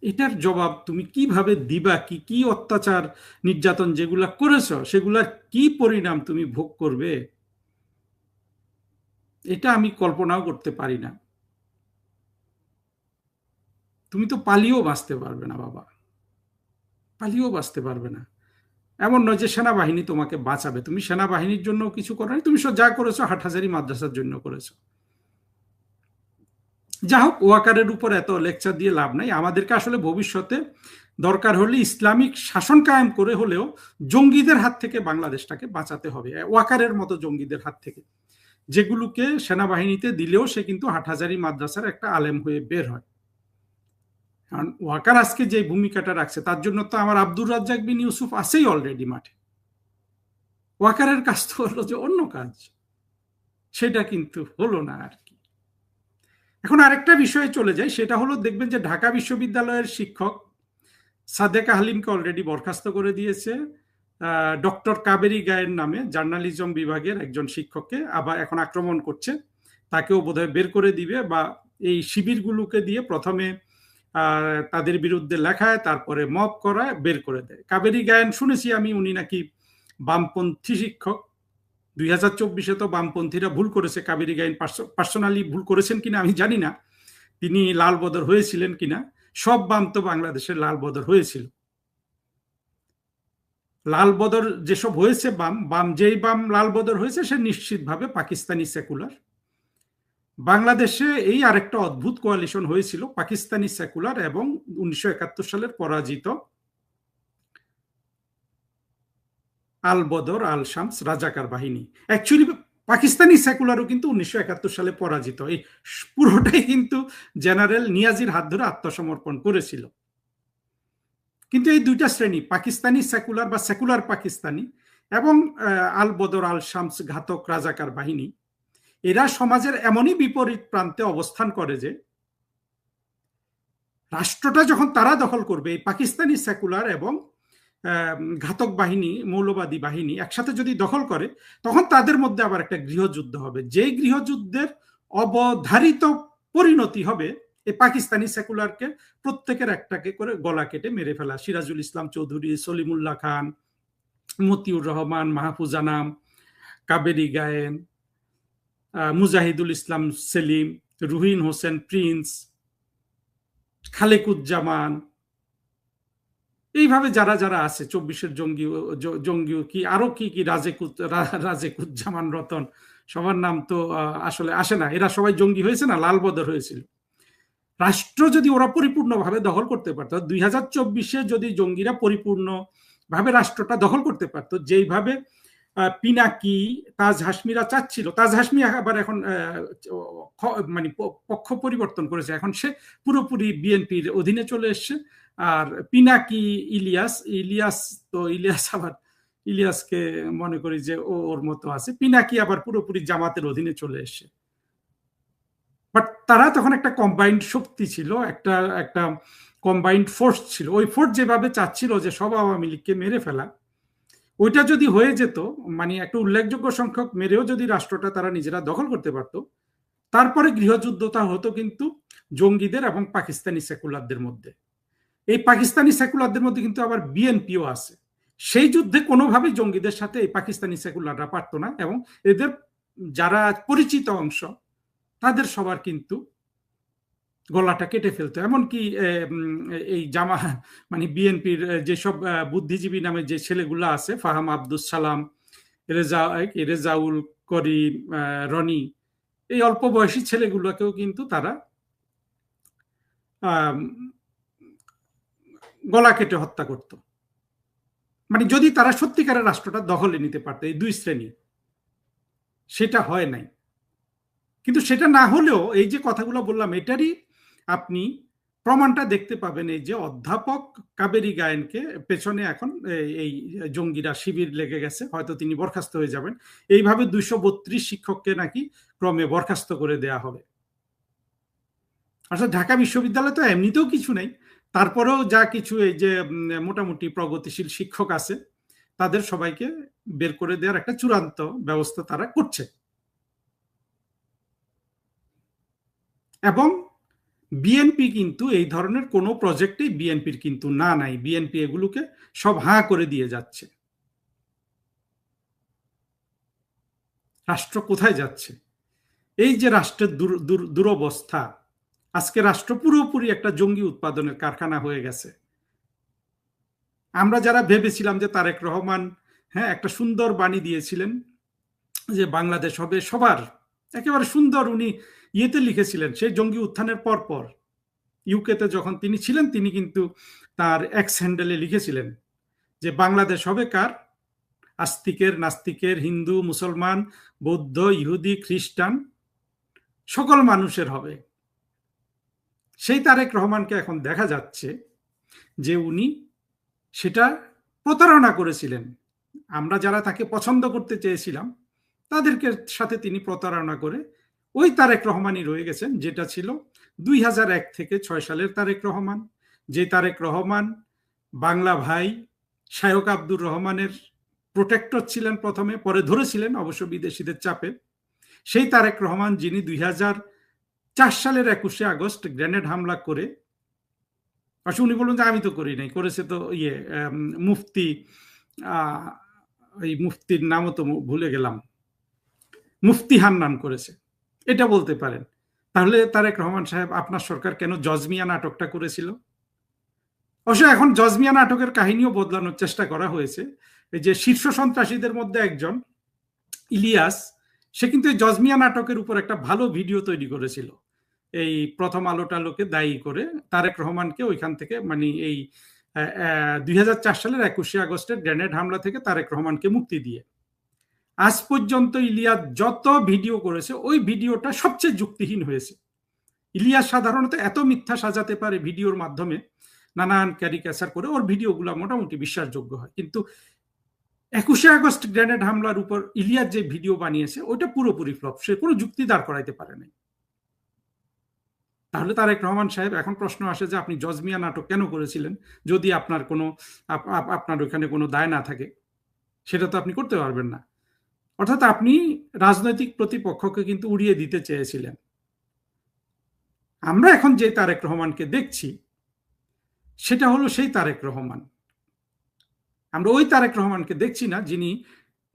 এটার জবাব তুমি কিভাবে দিবা? কি অত্যাচার নির্যাতন যেগুলা করেছ সেগুলার কি পরিণাম তুমি ভোগ করবে, এটা আমি কল্পনাও করতে পারি না। তুমি তো পালিয়েও বাঁচতে পারবে না বাবা, পালিয়েও বাঁচতে পারবে না। এমন নয় যে সেনাবাহিনী তোমাকে বাঁচাবে, তুমি সেনাবাহিনীর জন্য কিছু করো না, তুমি যা করেছো হাটহাজারী মাদ্রাসার জন্য করেছো। যা হোক, ওয়াকারের উপর এত লেকচার দিয়ে লাভ নাই। আমাদেরকে আসলে ভবিষ্যতে দরকার হলে ইসলামিক শাসন কায়েম করে হলেও জঙ্গিদের হাত থেকে বাংলাদেশটাকে বাঁচাতে হবে, ওয়াকারের মতো জঙ্গিদের হাত থেকে, যেগুলোকে সেনাবাহিনীতে দিলেও সে কিন্তু হাটহাজারী মাদ্রাসার একটা আলেম হয়ে বের হয়। কারণ ওয়াকার আজকে যে ভূমিকাটা রাখছে তার জন্য তো আমার আব্দুর রাজ্জাক বিন ইউসুফ আছেই অলরেডি মাঠে। ওয়াকারের কাজ তো হলো যে অন্য কাজ, সেটা কিন্তু হলো না আর কি। এখন আরেকটা বিষয়ে চলে যায়, সেটা হলো দেখবেন যে ঢাকা বিশ্ববিদ্যালয়ের শিক্ষক সাদেকা হালিমকে অলরেডি বরখাস্ত করে দিয়েছে। ডক্টর কাবেরী গায়ের নামে জার্নালিজম বিভাগের একজন শিক্ষককে আবার এখন আক্রমণ করছে, তাকেও বোধহয় বের করে দিবে, বা এই শিবিরগুলোকে দিয়ে প্রথমে তাদের বিরুদ্ধে লেখায়, তারপরে মব করায়, বের করে দেয়। কাবেরী গায়েন শুনেছি আমি উনি নাকি বামপন্থী শিক্ষক। 2024-এ তো বামপন্থীরা ভুল করেছে, কাবেরী গায়েন পার্সোনালি ভুল করেছেন কিনা আমি জানি না, তিনি লাল বদর হয়েছিলেন কিনা। সব বাম তো বাংলাদেশের লাল বদর হয়েছিল। লাল বদর যেসব হয়েছে, যেই বাম লাল বদর হয়েছে সে নিশ্চিতভাবে পাকিস্তানি সেকুলার। বাংলাদেশে এই আরেকটা অদ্ভুত কোয়ালিশন হয়েছিল, পাকিস্তানি সেকুলার এবং 1971 সালের পরাজিত আল বদর আল শামস রাজাকার বাহিনী। অ্যাকচুয়ালি পাকিস্তানি সেকুলারও কিন্তু 1971 সালে পরাজিত। এই পুরোটাই কিন্তু জেনারেল নিয়াজির হাত ধরে আত্মসমর্পণ করেছিল। কিন্তু এই দুইটা শ্রেণী, পাকিস্তানি সেকুলার বা সেকুলার পাকিস্তানি এবং আল বদর আল শামস ঘাতক রাজাকার বাহিনী, এরা সমাজের এমনই বিপরীত প্রান্তে অবস্থান করে যে রাষ্ট্রটা যখন তারা দখল করবে, এই পাকিস্তানি সেকুলার এবং ঘাতক বাহিনী, মৌলবাদী বাহিনী একসাথে যদি দখল করে, তখন তাদের মধ্যে আবার একটা গৃহযুদ্ধ হবে। যেই গৃহযুদ্ধের অবধারিত পরিণতি হবে এই পাকিস্তানি সেকুলারকে প্রত্যেকের একটাকে করে গলা কেটে মেরে ফেলা। সিরাজুল ইসলাম চৌধুরী, সলিমুল্লাহ খান, মতিউর রহমান, মাহফুজ আনাম, কাবেরী গায়েন, মুজাহিদুল ইসলাম সেলিম, রুহিন হোসেন প্রিন্স, খালেকুজ্জামান, এইভাবে যারা যারা আছে, 24-এর জঙ্গি কি আরো কি কি, রাজেকুজ্জামান রতন, সবার নাম তো আসলে আসে না, এরা সবাই জঙ্গি হয়েছে না, লাল বদর হয়েছিল। রাষ্ট্র যদি ওরা পরিপূর্ণভাবে দখল করতে পারত, 2024-এ যদি জঙ্গিরা পরিপূর্ণভাবে রাষ্ট্রটা দখল করতে পারত, যেইভাবে পিনাকি, তাজ হাসমিরা চাচ্ছিল। তাজ হাসমি আবার এখন মানে পক্ষ পরিবর্তন করেছে, এখন সে পুরোপুরি বিএনপির অধীনে চলে এসছে। আর পিনাকি ইলিয়াস আবার, ইলিয়াসকে মনে করি যে ওর মতো আছে। পিনাকি আবার পুরোপুরি জামাতের অধীনে চলে এসছে। বাট তারা তখন একটা কম্বাইন্ড শক্তি ছিল, একটা কম্বাইন্ড ফোর্স ছিল। ওই ফোর্স যেভাবে চাচ্ছিল যে সব আওয়ামী লীগকে মেরে ফেলা, ওইটা যদি হয়ে যেত, মানে একটা উল্লেখযোগ্য সংখ্যক মেরেও যদি রাষ্ট্রটা তারা নিজেরা দখল করতে পারত, তারপরে গৃহযুদ্ধটা হতো কিন্তু জঙ্গিদের এবং পাকিস্তানি সেকুলারদের মধ্যে। এই পাকিস্তানি সেকুলারদের মধ্যে কিন্তু আবার বিএনপিও আছে। সেই যুদ্ধে কোনোভাবেই জঙ্গিদের সাথে এই পাকিস্তানি সেকুলাররা পারত না, এবং এদের যারা পরিচিত অংশ তাদের সবার কিন্তু গলাটা কেটে ফেলতো। এমনকি এই মানে বিএনপির যেসব বুদ্ধিজীবী নামে যে ছেলেগুলো আছে, ফাহাম আব্দুস সালাম, রেজাউল করিম, রনি, এই অল্প বয়সী ছেলেগুলোকেও কিন্তু তারা গলা কেটে হত্যা করত। মানে যদি তারা সত্যিকারের রাষ্ট্রটা দখলে নিতে পারত, এই দুই শ্রেণী, সেটা হয় নাই। কিন্তু সেটা না হলেও এই যে কথাগুলো বললাম, এটারই আপনি প্রমাণটা দেখতে পাবেন। এই যে অধ্যাপক কাবেরী গায়েনকে পেছনে এখন এই জঙ্গিরা শিবির লেগে গেছে, হয়তো তিনি বরখাস্ত হয়ে যাবেন। এইভাবে 232 শিক্ষককে নাকি ক্রমে বরখাস্ত করে দেয়া হবে। আসলে ঢাকা বিশ্ববিদ্যালয় তো এমনিতেও কিছু নেই, তারপরেও যা কিছু এই যে মোটামুটি প্রগতিশীল শিক্ষক আছে, তাদের সবাইকে বের করে দেওয়ার একটা চূড়ান্ত ব্যবস্থা তারা করছে। এবং বিএনপি কিন্তু এই ধরনের কোনো প্রজেক্টেই বিএনপির কিন্তু নাই। বিএনপি এগুলোকে সব হাঁ করে দিয়ে যাচ্ছে। রাষ্ট্র কোথায় যাচ্ছে? এই যে রাষ্ট্রের দুরবস্থা, আজকে রাষ্ট্র পুরোপুরি একটা জঙ্গি উৎপাদনের কারখানা হয়ে গেছে। আমরা যারা ভেবেছিলাম যে তারেক রহমান একটা সুন্দর বাণী দিয়েছিলেন যে বাংলাদেশ হবে সবার, একেবারে সুন্দর উনি ইয়েতে লিখেছিলেন, সেই জঙ্গি উত্থানের পরপর ইউকেতে যখন তিনি ছিলেন, তিনি কিন্তু তার এক্স হ্যান্ডেলে লিখেছিলেন যে বাংলাদেশ হবে কার? আস্তিকের, নাস্তিকের, হিন্দু, মুসলমান, বৌদ্ধ, ইহুদি, খ্রিস্টান, সকল মানুষের হবে। সেই তারেক রহমানকে এখন দেখা যাচ্ছে যে উনি সেটা প্রতারণা করেছিলেন। আমরা যারা তাকে পছন্দ করতে চেয়েছিলাম তাদেরকে সাথে তিনি প্রতারণা করে ওই তারেক রহমানই রয়ে গেছেন, যেটা ছিল 2001 থেকে 6 সালের তারেক রহমান। যে তারেক রহমান বাংলা ভাই শায়ক আব্দুর রহমানের প্রোটেক্টর ছিলেন প্রথমে, পরে ধরেছিলেন অবশ্য বিদেশিদের চাপে। সেই তারেক রহমান যিনি 2004 সালের 21শে আগস্ট গ্রেনেড হামলা করে, উনি বলুন যে আমি তো করি নাই, করেছে তো মুফতি, এই মুফতির নামও তো ভুলে গেলাম, মুফতি হান্নান করেছে, এটা বলতে পারেন। তাহলে তারেক রহমান সাহেব আপনার সরকার কেন জজমিয়া নাটকটা করেছিল? অবশ্য এখন জজমিয়া নাটকের কাহিনীও বদলানোর চেষ্টা করা হয়েছে। এই যে শীর্ষ সন্ত্রাসীদের মধ্যে একজন ইলিয়াস, সে কিন্তু এই জজমিয়া নাটকের উপর একটা ভালো ভিডিও তৈরি করেছিল, এই প্রথম আলো টালোকে দায়ী করে তারেক রহমানকে ওইখান থেকে, মানে এই 2004 সালের 21শে আগস্টের গ্রেনেড হামলা থেকে তারেক রহমানকে মুক্তি দিয়ে। আজ পর্যন্ত ইলিয়াস যত ভিডিও করেছে ওই ভিডিওটা সবচেয়ে যুক্তিহীন হয়েছে। ইলিয়াস সাধারণত এত মিথ্যা সাজাতে পারে ভিডিওর মাধ্যমে, নানান ক্যারিকেচার করে, ওর ভিডিওগুলো মোটামুটি বিশ্বাসযোগ্য হয়। কিন্তু 21শে আগস্ট গ্রেনেড হামলার উপর ইলিয়াস যে ভিডিও বানিয়েছে ওইটা পুরোপুরি ফ্লপ, সে কোনো যুক্তি দাঁড় করাইতে পারে নাই। তাহলে তারেক রহমান সাহেব, এখন প্রশ্ন আসে যে আপনি জজমিয়া নাটক কেন করেছিলেন যদি আপনার কোনো আপনার ওইখানে কোনো দায় না থাকে? সেটা তো আপনি করতে পারবেন না। অর্থাৎ আপনি রাজনৈতিক প্রতিপক্ষকে কিন্তু উড়িয়ে দিতে চেয়েছিলেন। আমরা এখন যে তারেক রহমানকে দেখছি সেটা হলো সেই তারেক রহমান। আমরা ওই তারেক রহমানকে দেখছি না যিনি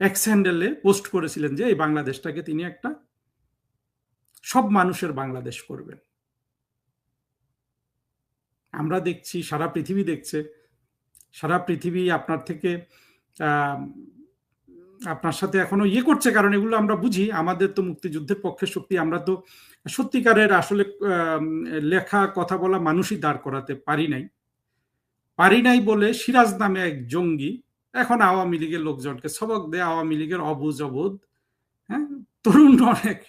এক্স হ্যান্ডেলে পোস্ট করেছিলেন যে এই বাংলাদেশটাকে তিনি একটা সব মানুষের বাংলাদেশ করবেন। আমরা দেখছি, সারা পৃথিবী দেখছে, সারা পৃথিবী আপনার থেকে আপনার সাথে এখনো ইয়ে করছে, কারণ এগুলো আমরা বুঝি। আমাদের তো মুক্তিযুদ্ধের পক্ষে শক্তি, আমরা তো সত্যিকারের আসলে লেখা কথা বলা মানুষই দাঁড় করাতে পারি নাই বলে সিরাজ নামে এক জঙ্গি এখন আওয়ামী লীগের লোকজনকে সবক দেয়, আওয়ামী লীগের অবুঝ অবোধ, হ্যাঁ, তরুণ অনেক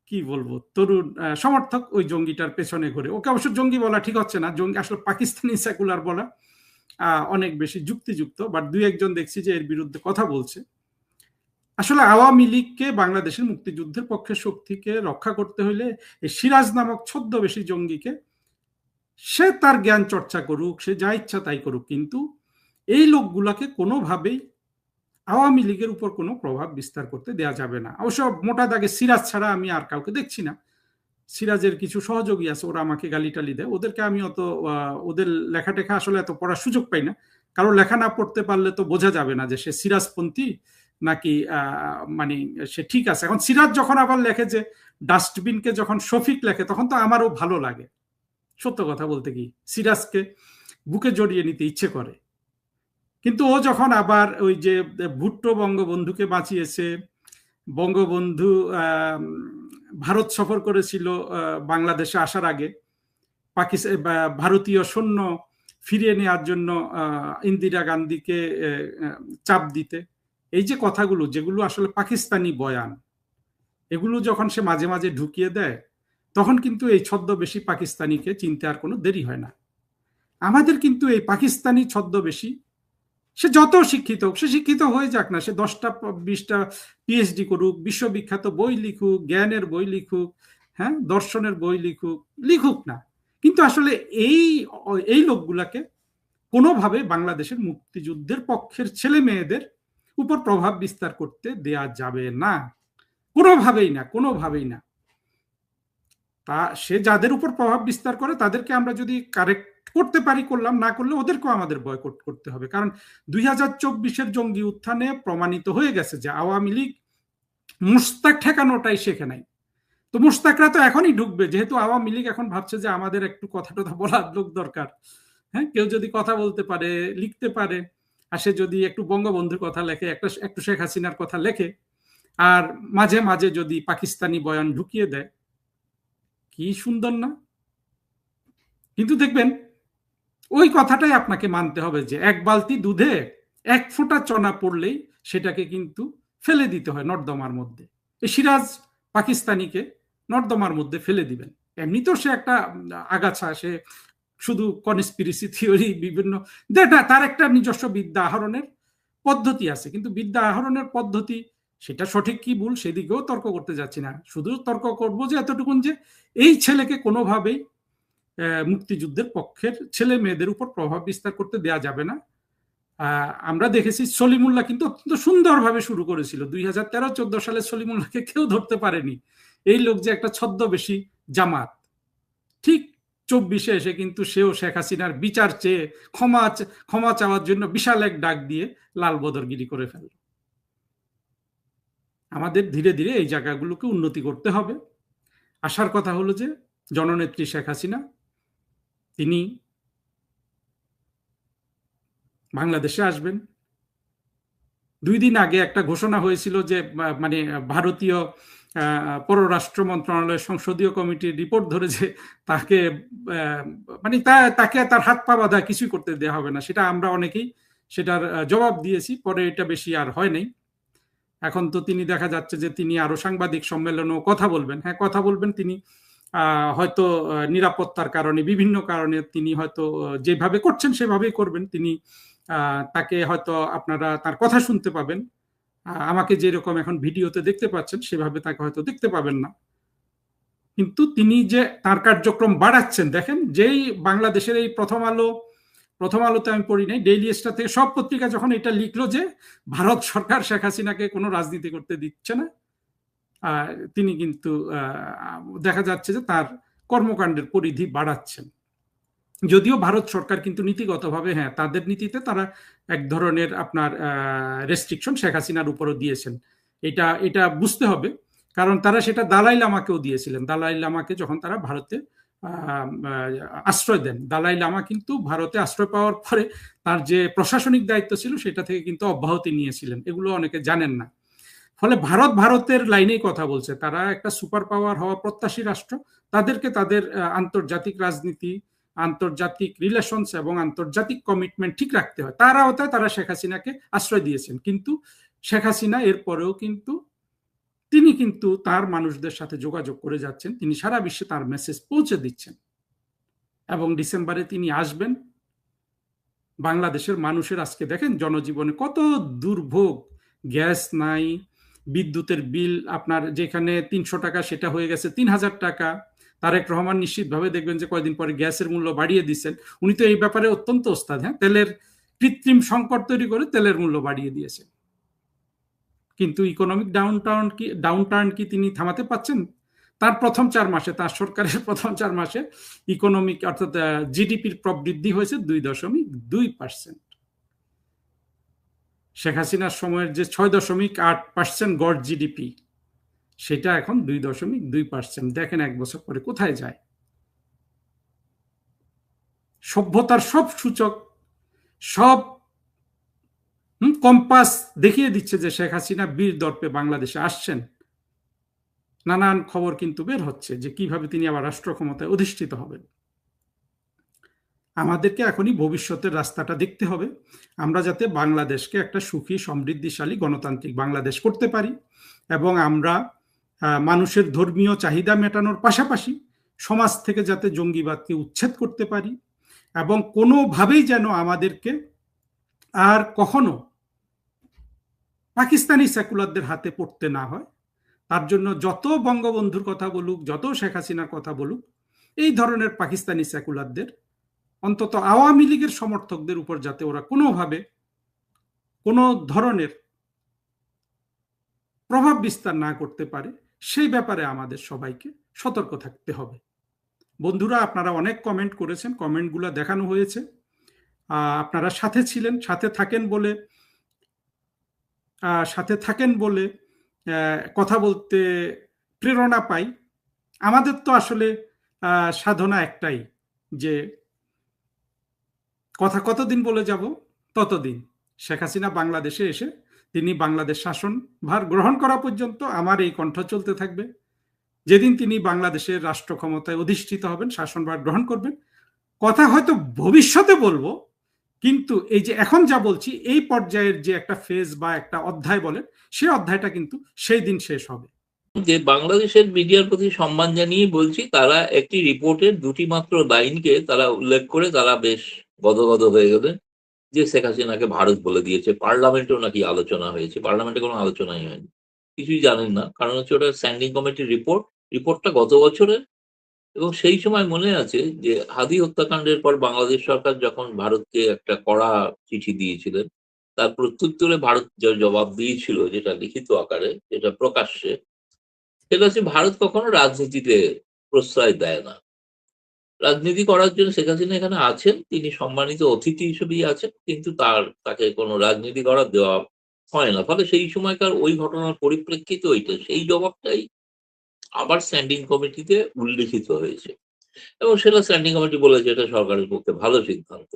কি বলবো তরুণ সমর্থক ওই জঙ্গিটার পেছনে ঘুরে। ওকে অবশ্য জঙ্গি বলা ঠিক হচ্ছে না, জঙ্গি আসলে পাকিস্তানি সেকুলার বলা অনেক বেশি যুক্তিযুক্ত, বাট দুই একজন দেখছি যে এর বিরুদ্ধে কথা বলছে। আসলে আওয়ামী লীগকে, বাংলাদেশের মুক্তিযুদ্ধের পক্ষে শক্তিকে রক্ষা করতে হলে এই সিরাজ নামক ছদ্মবেশী জঙ্গিকে, সে তার জ্ঞান চর্চা করুক, সে যা ইচ্ছা তাই করুক, কিন্তু এই লোকগুলাকে কোনোভাবেই আওয়ামী লীগের উপর কোনো প্রভাব বিস্তার করতে দেয়া যাবে না। অবশ্য মোটা দাগে সিরাজ ছাড়া আমি আর কাউকে দেখছি না। সিরাজের কিছু সহযোগী আছে, ওরা আমাকে গালিটালি দেয়, ওদেরকে আমি অত, ওদের লেখাটেখা আসলে এত পড়ার সুযোগ পাই না। কারণ লেখা না পড়তে পারলে তো বোঝা যাবে না যে সে সিরাজপন্থী নাকি মানে সে ঠিক আছে। এখন সিরাজ যখন আবার লেখে যে ডাস্টবিনকে যখন শফিক লেখে, তখন তো আমারও ভালো লাগে। সত্য কথা বলতে কি, সিরাজকে বুকে জড়িয়ে নিতে ইচ্ছে করে। কিন্তু ও যখন আবার ওই যে ভুট্টো বঙ্গবন্ধুকে বাঁচিয়েছে, বঙ্গবন্ধু ভারত সফর করেছিল বাংলাদেশে আসার আগে, পাকিস্তান ভারতীয় সৈন্য ফিরিয়ে নেওয়ার জন্য ইন্দিরা গান্ধীকে চাপ দিতে, এই যে কথাগুলো যেগুলো আসলে পাকিস্তানি বয়ান, এগুলো যখন সে মাঝে মাঝে ঢুকিয়ে দেয়, তখন কিন্তু এই ছদ্মবেশী পাকিস্তানিকে চিনতে আর কোনো দেরি হয় না। আমাদের কিন্তু এই পাকিস্তানি ছদ্মবেশী, সে যত শিক্ষিত হোক, সে শিক্ষিত হয়ে যাক না, সে 10টা 20টা পিএইচডি করুক, বিশ্ববিখ্যাত বই লিখুক, জ্ঞানের বই লিখুক, হ্যাঁ, দর্শনের বই লিখুক না, কিন্তু আসলে এই লোকগুলাকে কোনোভাবে বাংলাদেশের মুক্তিযুদ্ধের পক্ষের ছেলে মেয়েদের উপর প্রভাব বিস্তার করতে দেয়া যাবে না, কোনোভাবেই না। তা সে যাদের উপর প্রভাব বিস্তার করে তাদেরকে আমরা যদি কারেক্ট করতে পারি করলাম, না করলে ওদেরকেও আমাদের বয়কট করতে হবে। কারণ 2024-এর জঙ্গি উত্থানে প্রমাণিত হয়ে গেছে যে আওয়ামী লীগ মুস্তাক ঠেকানোটাই শেখে নাই। তো মুস্তাকরা তো এখনই ঢুকবে, যেহেতু আওয়ামী লীগ এখন ভাবছে যে আমাদের একটু কথা টথা বলার লোক দরকার। হ্যাঁ, কেউ যদি কথা বলতে পারে, লিখতে পারে, আর সে যদি একটু বঙ্গবন্ধুর কথা লেখে, একটু শেখ হাসিনার কথা লেখে, আর মাঝে মাঝে যদি পাকিস্তানি বয়ান ঢুকিয়ে দেয়, কি সুন্দর না? কিন্তু দেখবেন ওই কথাটাই আপনাকে মানতে হবে যে এক বালতি দুধে 1 ফোঁটা চনা পড়লেই সেটাকে কিন্তু ফেলে দিতে হয় নর্দমার মধ্যে। এই সিরাজ পাকিস্তানিকে নর্দমার মধ্যে ফেলে দিবেন। এমনিতেও সে একটা আগাছা, সে শুধু কনস্পিরেসি থিওরি বিভিন্ন, তার একটা নিজস্ব বিদ্যা আহরণের পদ্ধতি আছে, কিন্তু বিদ্যা আহরণের পদ্ধতি সেটা সঠিক কি ভুল সেদিকেও তর্ক করতে যাচ্ছি না। শুধু তর্ক করব যে এতটুকুন যে এই ছেলেকে কোনোভাবেই মুক্তিযুদ্ধের পক্ষের ছেলে মেয়েদের উপর প্রভাব বিস্তার করতে দেয়া যাবে না। আমরা দেখেছি সলিমুল্লাহ কিন্তু অত্যন্ত সুন্দরভাবে শুরু করেছিল। 2013-14 সালে সলিমুল্লাহকে কেউ ধরতে পারেনি। এই লোক যে একটা ছদ্মবেশী জামাত, ঠিক 24-এ এসে কিন্তু সেও শেখ হাসিনার বিচার চেয়ে ক্ষমা চাওয়ার জন্য বিশাল এক ডাক দিয়ে লাল বদরগিরি করে ফেলল। আমাদের ধীরে ধীরে এই জায়গাগুলোকে উন্নতি করতে হবে। আসার কথা হলো যে জননেত্রী শেখ হাসিনা তিনি বাংলাদেশে আসবেন, 2 দিন আগে একটা ঘোষণা হয়েছিল যে মানে ভারতীয় পররাষ্ট্র মন্ত্রণালয়ের সংসদীয় কমিটির রিপোর্ট ধরে যে তাকে মানে তাকে তার হাত পা বাঁধা কিছুই করতে দেওয়া হবে না, সেটা আমরা অনেকেই সেটার জবাব দিয়েছি। পরে এটা বেশি আর হয় নাই। এখন তো তিনি দেখা যাচ্ছে যে তিনি আরো সাংবাদিক সম্মেলনেও কথা বলবেন। হ্যাঁ, কথা বলবেন তিনি হয়তো নিরাপত্তার কারণে, বিভিন্ন কারণে তিনি হয়তো যেভাবে করছেন সেভাবেই করবেন। তিনি তাকে হয়তো আপনারা তার কথা শুনতে পাবেন, আমাকে যেরকম এখন ভিডিওতে দেখতে পাচ্ছেন সেভাবে তাকে হয়তো দেখতে পাবেন না, কিন্তু তিনি যে তার কার্যক্রম বাড়াচ্ছেন দেখেন। যেই বাংলাদেশের এই প্রথম আলোতে আমি পড়ি নাই, ডেইলি স্টার থেকে সব পত্রিকা যখন এটা লিখলো যে ভারত সরকার শেখ হাসিনাকে কোনো রাজনীতি করতে দিচ্ছে না, তিনি কিন্তু দেখা যাচ্ছে যে তার কর্মকাণ্ডের পরিধি বাড়াচ্ছেন। যদিও ভারত সরকার কিন্তু নীতিগতভাবে, হ্যাঁ, তাদের নীতিতে তারা এক ধরনের আপনার রেস্ট্রিকশন শেখ হাসিনার উপরও দিয়েছেন। এটা বুঝতে হবে, কারণ তারা সেটা দালাই লামাকেও দিয়েছিলেন। দালাই লামাকে যখন তারা ভারতে আশ্রয় দেন, দালাই লামা কিন্তু ভারতে আশ্রয় পাওয়ার পরে তার যে প্রশাসনিক দায়িত্ব ছিল সেটা থেকে কিন্তু অব্যাহতি নিয়েছিলেন। এগুলো অনেকে জানেন না। ফলে ভারতের লাইনেই কথা বলছে। তারা একটা সুপার পাওয়ার হওয়া প্রত্যাশী রাষ্ট্র, তাদেরকে তাদের আন্তর্জাতিক রাজনীতি, আন্তর্জাতিক রিলেশনস এবং আন্তর্জাতিক কমিটমেন্ট ঠিক রাখতে হয়। তার আওতায় তারা শেখ হাসিনাকে আশ্রয় দিয়েছেন, কিন্তু শেখ হাসিনা এরপরেও কিন্তু তিনি কিন্তু তার মানুষদের সাথে যোগাযোগ করে যাচ্ছেন, তিনি সারা বিশ্বে তার মেসেজ পৌঁছে দিচ্ছেন এবং ডিসেম্বরে তিনি আসবেন। বাংলাদেশের মানুষের আজকে দেখেন জনজীবনে কত দুর্ভোগ, গ্যাস নাই, বিদ্যুতের বিল আপনার যেখানে 300 টাকা সেটা হয়ে গেছে 3000 টাকা। তারেক রহমান নিশ্চিতভাবে দেখবেন যে কয়েকদিন পরে গ্যাসের মূল্য বাড়িয়ে দিচ্ছেন। উনি তো এই ব্যাপারে অত্যন্ত ওস্তাদ। হ্যাঁ, তেলের কৃত্রিম সংকট তৈরি করে তেলের মূল্য বাড়িয়ে দিয়েছেন, কিন্তু ইকোনমিক ডাউনটার্ন কি তিনি থামাতে পারছেন? তার প্রথম 4 মাসে, তার সরকারের প্রথম 4 মাসে ইকোনমিক অর্থাৎ জিডিপির প্রবৃদ্ধি হয়েছে 2.2%। শেখ হাসিনার সময়ের যে 6.8% গড় জিডিপি, সেটা এখন 2.2%। দেখেন 1 বছর পরে কোথায় যায়। সভ্যতার সব সূচক, সব কম্পাস দেখিয়ে দিচ্ছে যে শেখ হাসিনা বীর দর্পে বাংলাদেশে আসছেন। নানান খবর কিন্তু বের হচ্ছে যে কিভাবে তিনি আবার রাষ্ট্র ক্ষমতায় অধিষ্ঠিত হবেন। আমাদেরকে এখনই ভবিষ্যতের রাস্তাটা দেখতে হবে, আমরা যাতে বাংলাদেশকে একটা সুখী, সমৃদ্ধিশালী, গণতান্ত্রিক বাংলাদেশ করতে পারি এবং আমরা মানুষের ধর্মীয় চাহিদা মেটানোর পাশাপাশি সমাজ থেকে যাতে জঙ্গিবাদকে উচ্ছেদ করতে পারি এবং কোনোভাবেই যেন আমাদেরকে আর কখনো পাকিস্তানি সেকুলারদের হাতে পড়তে না হয়। তার জন্য যত বঙ্গবন্ধুর কথা বলুক, যত শেখ হাসিনার কথা বলুক, এই ধরনের পাকিস্তানি সেকুলারদের, অন্তত আওয়ামী লীগের সমর্থকদের উপর যাতে ওরা কোনোভাবে কোনো ধরনের প্রভাব বিস্তার না করতে পারে, সেই ব্যাপারে আমাদের সবাইকে সতর্ক থাকতে হবে। বন্ধুরা, আপনারা অনেক কমেন্ট করেছেন, কমেন্টগুলো দেখানো হয়েছে। আপনারা সাথে ছিলেন, সাথে থাকেন বলে কথা বলতে প্রেরণা পাই। আমাদের তো আসলে সাধনা একটাই, যে কথা কতদিন বলে যাব ততদিন। শেখ হাসিনা বাংলাদেশে এসে তিনি বাংলাদেশ শাসন ভার গ্রহণ করা পর্যন্ত আমার এই কণ্ঠ চলতে থাকবে। যেদিন তিনি বাংলাদেশের রাষ্ট্র ক্ষমতায় অধিষ্ঠিত হবেন, শাসনভার গ্রহণ করবেন, কথা হয়তো ভবিষ্যতে বলবো, কিন্তু এই যে এখন যা বলছি, এই পর্যায়ের যে একটা ফেজ বা একটা অধ্যায় বলেন, সেই অধ্যায়টা কিন্তু সেই দিন শেষ হবে।
যে বাংলাদেশের মিডিয়ার প্রতি সম্মান জানিয়ে বলছি, তারা একটি রিপোর্টের 2টি মাত্র লাইনকে তারা উল্লেখ করে তারা বেশ গদগদ হয়ে গেলেন যে শেখ হাসিনাকে ভারত বলে দিয়েছে। পার্লামেন্টেও নাকি আলোচনা হয়েছে, পার্লামেন্টে কোনো আলোচনাই হয়নি, কিছুই জানেন না। কারণ হচ্ছে ওটা স্ট্যান্ডিং কমিটির রিপোর্টটা গত বছরের। এবং সেই সময় মনে আছে যে হাদি হত্যাকাণ্ডের পর বাংলাদেশ সরকার যখন ভারতকে একটা কড়া চিঠি দিয়েছিলেন, তার প্রত্যুত্তরে ভারত যে জবাব দিয়েছিল, যেটা লিখিত আকারে, যেটা প্রকাশ্যে, সেটা হচ্ছে ভারত কখনো রাজনীতিতে প্রশ্রয় দেয় না। রাজনীতি করার জন্য শেখ হাসিনা এখানে আছেন, তিনি সম্মানিত অতিথি হিসেবেই আছেন, কিন্তু তাকে কোনো রাজনীতি করার দেওয়া হয় না। ফলে সেই সময়কার ওই ঘটনার পরিপ্রেক্ষিতে ওইটা, সেই জবাবটাই আবার স্ট্যান্ডিং কমিটিতে উল্লিখিত হয়েছে এবং সেটা স্ট্যান্ডিং কমিটি বলেছে এটা সরকারের পক্ষে ভালো সিদ্ধান্ত।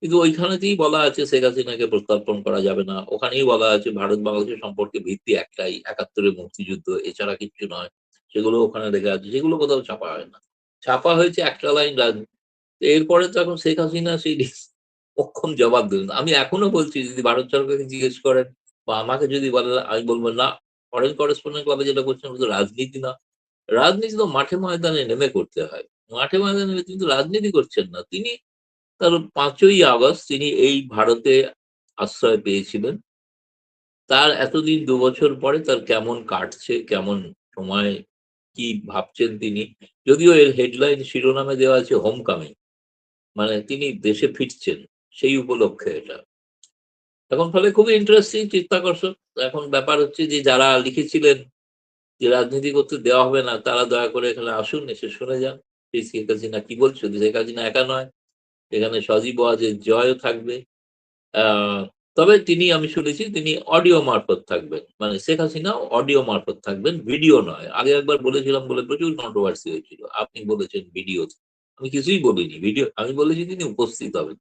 কিন্তু ওইখানেতেই বলা আছে শেখ হাসিনাকে প্রত্যার্পণ করা যাবে না, ওখানেই বলা আছে ভারত বাংলাদেশের সম্পর্কে ভিত্তি একটাই, ৭১-এর মুক্তিযুদ্ধ, এছাড়া কিচ্ছু নয়। সেগুলো ওখানে লেখা আছে, সেগুলো কোথাও ছাপা হয় না। ছাপা হয়েছে একটা লাইন রাজনীতি। এরপরে তো এখন শেখ হাসিনা সেই অক্ষম জবাব দেবেন। আমি এখনো বলছি, যদি ভারত সরকারকে জিজ্ঞেস করেন বা আমাকে যদি বলেন, আমি বলবো না, ফরেন করেসপন্ডেন্ট ক্লাবে যেটা করছেন ওটা তো রাজনীতি না। রাজনীতি তো মাঠে ময়দানে নেমে করতে হয়। মাঠে ময়দানে নেমে তিনি তো রাজনীতি করছেন না। তিনি তার ৫ই আগস্ট তিনি এই ভারতে আশ্রয় পেয়েছিলেন। তার এতদিন ২ বছর পরে তার কেমন কাটছে, কেমন সময়, কি ভাবছেন তিনি। যদিও এর হেডলাইন শিরোনামে দেওয়া আছে হোম কামিং, মানে তিনি দেশে ফিরছেন, সেই উপলক্ষে এটা। এখন ফলে খুবই ইন্টারেস্টিং, চিত্তাকর্ষক। এখন ব্যাপার হচ্ছে যে যারা লিখেছিলেন যে রাজনীতি করতে দেওয়া হবে না, তারা দয়া করে এখানে আসুন, এসে শুনে যান সেই শেখ হাসিনা কি বলছে। শুধু শেখ হাসিনা একা নয়, এখানে সজীব ওয়াজেদ জয়ও থাকবে। তবে তিনি, আমি শুনেছি তিনি অডিও মারফত থাকবেন, মানে শেখ হাসিনাও অডিও মারফত থাকবেন, ভিডিও নয়। আগে একবার বলেছিলাম বলে প্রচুর কন্ট্রোভার্সি হয়েছিল, আপনি বলেছেন ভিডিও। আমি কিছুই বলিনি, ভিডিও আমি বলেছি তিনি উপস্থিত হবেন।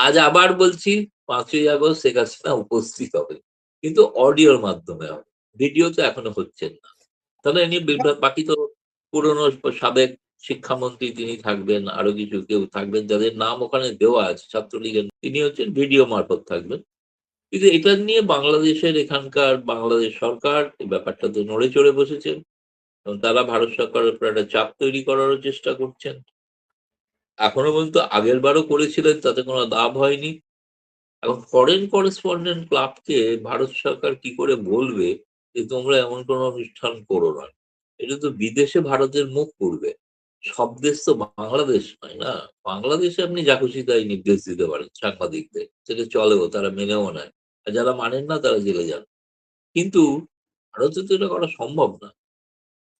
আজ আবার বলছি ৫ই আগস্ট শেখ হাসিনা উপস্থিত হবে, কিন্তু অডিওর মাধ্যমে হবে, ভিডিও তো এখনো হচ্ছেন না। তাহলে এ নিয়ে বাকি তো পুরনো সাবেক শিক্ষামন্ত্রী তিনি থাকবেন, আরো কিছু কেউ থাকবেন যাদের নাম ওখানে দেওয়া আছে ছাত্রলীগের, তিনি হচ্ছেন ভিডিও মারফত থাকবেন। কিন্তু এটা নিয়ে বাংলাদেশের এখানকার বাংলাদেশ সরকার এই ব্যাপারটা তো নড়ে চড়ে বসেছেন এবং তারা ভারত সরকারের উপর একটা চাপ তৈরি করারও চেষ্টা করছেন। এখনো পর্যন্ত আগের বারও করেছিলেন, তাতে কোনো লাভ হয়নি। এখন ফরেন করেসপন্ডেন্ট ক্লাবকে ভারত সরকার কি করে বলবে যে তোমরা এমন কোনো অনুষ্ঠান করো না? এটা তো বিদেশে ভারতের মুখ পুড়বে। সব দেশ তো বাংলাদেশ নয় না। বাংলাদেশে আপনি যা খুশি তাই নির্দেশ দিতে পারেন সাংবাদিকদের, সেটা চলেও, তারা মেনেও নেয়। আর যারা মানেন না তারা জেলে যান। কিন্তু ভারতে তো এটা করা সম্ভব না।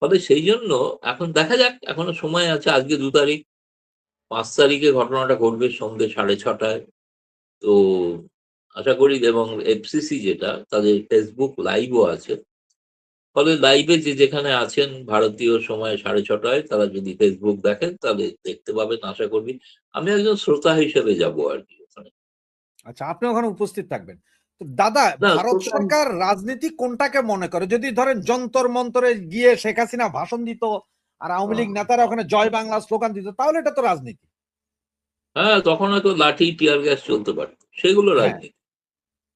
ফলে সেই জন্য এখন দেখা যাক, এখনো সময় আছে। আজকে ২ তারিখ, ৫ তারিখে ঘটনাটা ঘটবে সন্ধ্যে ৬:৩০টায়। তো আশা করি, এবং এফসিসি যেটা তাদের ফেসবুক লাইভও আছে। ফলে লাইভে যে যেখানে আছেন ভারতীয় সময় ৬:৩০টায় তারা যদি ফেসবুক দেখেন তাহলে দেখতে পাবেন আশা করি। আমি একজন শ্রোতা হিসেবে যাব আরকি ওখানে।
আচ্ছা, আপনি ওখানে উপস্থিত থাকবেন। তো দাদা,
না,
ভারত
শ্রোতা
সরকার রাজনীতি কোনটাকে মনে করে? যদি ধরেন যন্তর মন্তরে গিয়ে শেখ হাসিনা ভাষণ দিত আর আওয়ামী লীগ নেতারা ওখানে জয় বাংলা স্লোগান দিত, তাহলে এটা তো রাজনীতি।
হ্যাঁ, তখন হয়তো লাঠি, টিয়ার গ্যাস চলতে পারত। সেগুলো
হ্যাঁ,
রাজনীতি।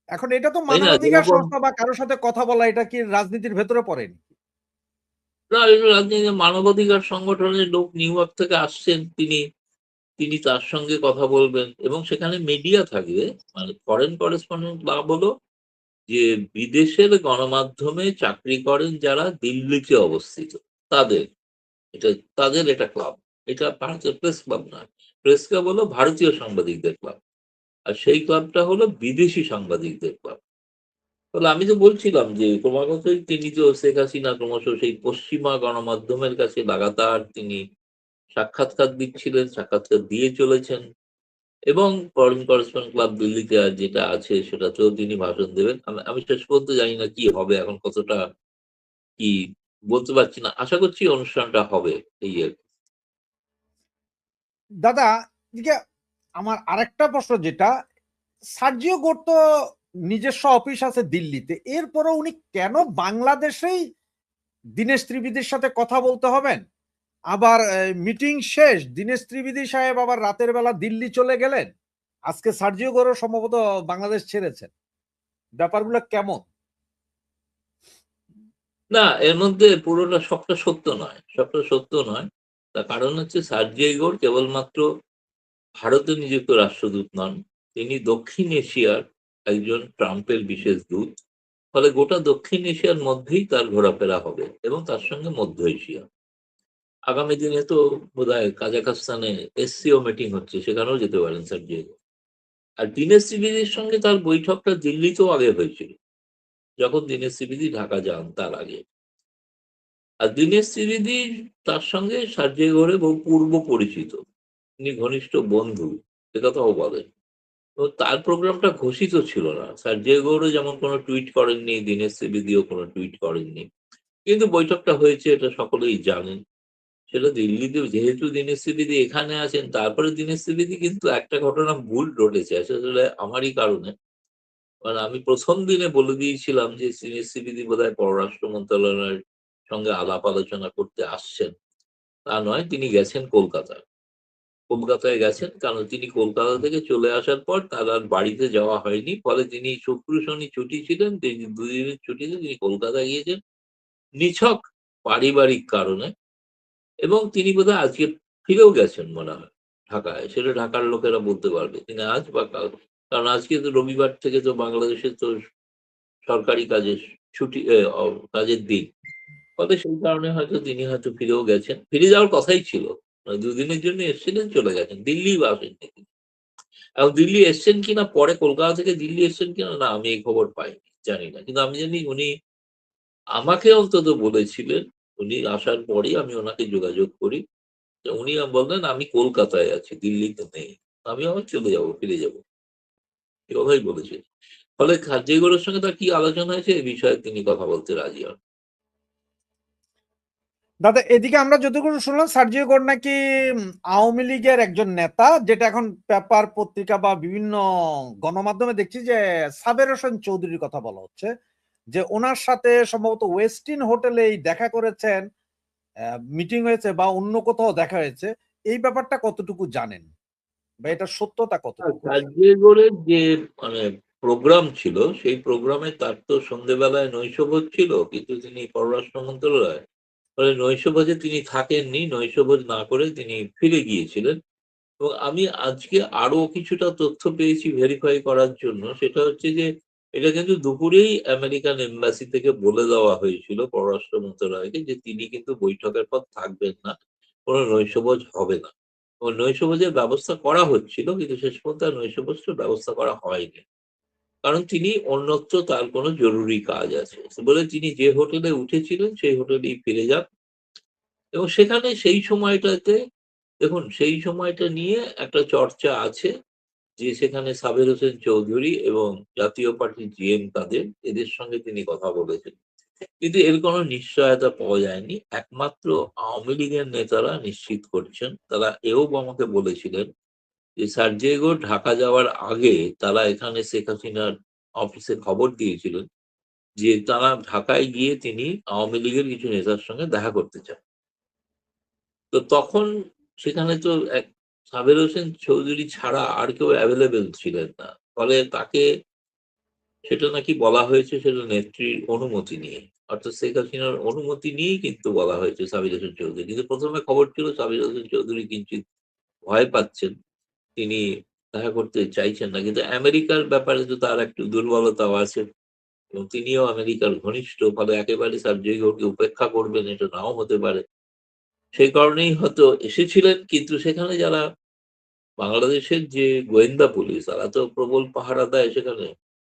এখন এটা তো
তাই না?
মানবাধিকার
যেরকম
সংস্থা বা কারোর সাথে কথা বলা, এটা কি রাজনীতির ভেতরে পড়েনি?
না, এগুলো রাজনীতি। মানবাধিকার সংগঠনের লোক নিউ ইয়র্ক থেকে আসছেন, তিনি তিনি তার সঙ্গে কথা বলবেন এবং সেখানে মিডিয়া থাকবে। মানে ফরেন করেসপন্ডেন্ট ক্লাব হলো যে বিদেশের গণমাধ্যমে চাকরি করেন যারা দিল্লিতে অবস্থিত, তাদের এটা তাদের এটা ক্লাব। এটা ভারতের প্রেস ক্লাব নয়। প্রেস ক্লাব হলো ভারতীয় সাংবাদিকদের ক্লাব। আর সেই ক্লাবটা হলো বিদেশি সাংবাদিকদের ক্লাব। তাহলে আমি তো বলছিলাম যে ক্রমাগতই তিনি তো শেখ হাসিনা ক্রমশ সেই পশ্চিমা গণমাধ্যমের কাছে লাগাতার তিনি সাক্ষাৎকার দিচ্ছিলেন, সাক্ষাৎকার দিয়ে চলেছেন এবং ফরেন করেসপন্ডেন্ট ক্লাব দিল্লিতে আর যেটা আছে সেটাতেও তিনি ভাষণ দেবেন। আমি শেষ পর্যন্ত জানি না কি হবে, এখন কতটা কি বলতে পারছি না। আশা করছি অনুষ্ঠানটা হবে এই আরকি।
দাদা, এদিকে আমার আরেকটা প্রশ্ন, যেটা সার্জিও গোর তো নিজস্ব অফিস আছে দিল্লিতে, এরপরও উনি কেন বাংলাদেশেই দীনেশ ত্রিবেদীর সাথে কথা বলতে হবেন? আবার মিটিং শেষ, দীনেশ ত্রিবেদী সাহেব আবার রাতের বেলা দিল্লি চলে গেলেন। আজকে সার্জিও গোরও সম্ভবত বাংলাদেশ ছেড়েছেন। ব্যাপারগুলো কেমন?
না, এর মধ্যে পুরোটা সবটা সত্য নয়। সবটা সত্য নয়। তার কারণ হচ্ছে সার্জিও গোর কেবলমাত্র ভারতে নিযুক্ত রাষ্ট্রদূত নন। তিনি দক্ষিণ এশিয়ার একজন ট্রাম্পের বিশেষ দূত। ফলে গোটা দক্ষিণ এশিয়ার মধ্যেই তার ঘোরাফেরা হবে এবং তার সঙ্গে মধ্য এশিয়া। আগামী দিনে তো বোধহয় কাজাখস্তানে এসসিও মিটিং হচ্ছে, সেখানেও যেতে পারেন সার্জিও গোর। আর দীনেশ ত্রিবেদীর সঙ্গে তার বৈঠকটা দিল্লিতেও আগে হয়েছিল, যখন দীনেশ ত্রিবেদী ঢাকা যান তার আগে। আর দীনেশ ত্রিবেদী তার সঙ্গে সার্জিও গোরের বহু পূর্ব পরিচিত, তিনি ঘনিষ্ঠ বন্ধু, একথাও বলেন। তো তার প্রোগ্রামটা ঘোষিত ছিল না। সার্জিও গৌরও যেমন কোনো টুইট করেননি, দীনেশ ত্রিবেদীও কোনো টুইট করেননি। কিন্তু বৈঠকটা হয়েছে, এটা সকলেই জানেন। সেটা দিল্লিতে যেহেতু দীনেশ ত্রিবেদী এখানে আছেন, তারপরে দীনেশ ত্রিবেদী কিন্তু একটা ঘটনা ভুল ঘটেছে আসলে আমারই কারণে। মানে আমি প্রথম দিনে বলে দিয়েছিলাম যে দীনেশ ত্রিবেদী বোধহয় পররাষ্ট্র মন্ত্রণালয়ের সঙ্গে আলাপ আলোচনা করতে আসছেন। তা নয়, তিনি গেছেন কলকাতায়। কলকাতায় গেছেন কারণ তিনি কলকাতা থেকে চলে আসার পর তার আর বাড়িতে যাওয়া হয়নি। ফলে তিনি শুক্র শনি ছুটি ছিলেন, তিনি ২ দিনের ছুটিতে তিনি কলকাতায় গিয়েছেন নিছক পারিবারিক কারণে। এবং তিনি বোধহয় আজকে ফিরেও গেছেন মনে হয় ঢাকায়। সেটা ঢাকার লোকেরা বলতে পারবে। তিনি আজ বা কাল, কারণ আজকে তো রবিবার থেকে তো বাংলাদেশের তো সরকারি কাজের ছুটি, কাজের দিন। ফলে সেই কারণে হয়তো তিনি হয়তো ফিরেও গেছেন। ফিরে যাওয়ার কথাই ছিল। ২ দিনের জন্য এসেছিলেন, চলে গেছেন। দিল্লিই বা আসেননি তিনি। এখন দিল্লি এসছেন কিনা, পরে কলকাতা থেকে দিল্লি এসছেন কিনা, না আমি এই খবর পাইনি, জানি না। কিন্তু আমি জানি উনি আমাকে অন্তত বলেছিলেন, উনি আসার পরেই আমি ওনাকে যোগাযোগ করি। তো উনি বললেন, "আমি কলকাতায় আছি, দিল্লিতে নেই। আমি আবার চলে যাবো, ফিরে যাবো।" এ কথাই বলেছেন। ফলে খার্জেগৌড়ের সঙ্গে তার কি আলোচনা হয়েছে এ বিষয়ে তিনি কথা বলতে রাজি হন।
দাদা, এদিকে আমরা যতটুকু শুনলাম সার্জিও গোর নাকি আওয়ামী লীগের একজন নেতা, যেটা এখন পেপার পত্রিকা বা বিভিন্ন গণমাধ্যমে দেখছি যে সাবের হোসেন চৌধুরীর কথা বলা হচ্ছে, যে ওনার সাথে সম্ভবত ওয়েস্টিন হোটেলে দেখা করেছেন, মিটিং হয়েছে বা অন্য কোথাও দেখা হয়েছে। এই ব্যাপারটা কতটুকু জানেন বা এটা সত্যতা কতটুকু?
খার্জেগৌড়ের যে মানে প্রোগ্রাম ছিল, সেই প্রোগ্রামে তার তো সন্ধ্যেবেলায় নৈশভোজ ছিল, কিন্তু তিনি পররাষ্ট্র মন্ত্রণালয়, ফলে নৈশভোজে তিনি থাকেননি। নৈশভোজ না করে তিনি ফিরে গিয়েছিলেন। এবং আমি আজকে আরো কিছুটা তথ্য পেয়েছি ভেরিফাই করার জন্য। সেটা হচ্ছে যে এটা কিন্তু দুপুরেই আমেরিকান এম্বাসি থেকে বলে দেওয়া হয়েছিল পররাষ্ট্র মন্ত্রণালয়কে যে তিনি কিন্তু বৈঠকের পর থাকবেন না, কোনো নৈশভোজ হবে না। এবং নৈশভোজের ব্যবস্থা করা হচ্ছিল, কিন্তু শেষ পর্যন্ত আর নৈশভোজটার ব্যবস্থা করা হয়নি। কারণ তিনি অন্যত্র তার কোনো জরুরি কাজ আছে বলে তিনি যে হোটেলে উঠেছিলেন সেই হোটেলেই ফিরে যান। এবং সেখানে সেই সময়টাতে দেখুন, সেই সময়টা নিয়ে একটা চর্চা আছে যে সেখানে সাবের হোসেন চৌধুরী এবং জাতীয় পার্টির জিএম কাদের, এদের সঙ্গে তিনি কথা বলেছেন। কিন্তু এর কোনো নিশ্চয়তা পাওয়া যায়নি। একমাত্র আওয়ামী লীগের নেতারা নিশ্চিত করছেন। তারা এও আমাকে বলেছিলেন যে সার্জেগো ঢাকা যাওয়ার আগে তারা এখানে শেখ হাসিনার অফিসে খবর দিয়েছিলেন যে তারা ঢাকায় গিয়ে তিনি আওয়ামী লীগের কিছু নেতার সঙ্গে দেখা করতে চান। তো তখন সেখানে তো সাবের হোসেন চৌধুরী ছাড়া আর কেউ অ্যাভেলেবেল ছিলেন না। ফলে তাকে সেটা নাকি বলা হয়েছে সেটা নেত্রীর অনুমতি নিয়ে। অর্থাৎ শেখ হাসিনার অনুমতি নিয়েই কিন্তু বলা হয়েছে সাবির হোসেন চৌধুরী। কিন্তু ১ম এ খবর ছিল সাবির হোসেন চৌধুরী কিঞ্চিৎ ভয় পাচ্ছেন। তিনি দেখা করতে চাইছেন না। কিন্তু আমেরিকার ব্যাপারে তো তার একটু দুর্বলতাও আছে। এবং তিনিও আমেরিকার ঘনিষ্ঠ। ফলে একেবারে সার্জেইকে উপেক্ষা করবেন এটা নাও হতে পারে। সেই কারণেই হয়তো এসেছিলেন, কিন্তু সেখানে যারা বাংলাদেশের যে গোয়েন্দা পুলিশ তারা তো প্রবল পাহারা দেয় সেখানে।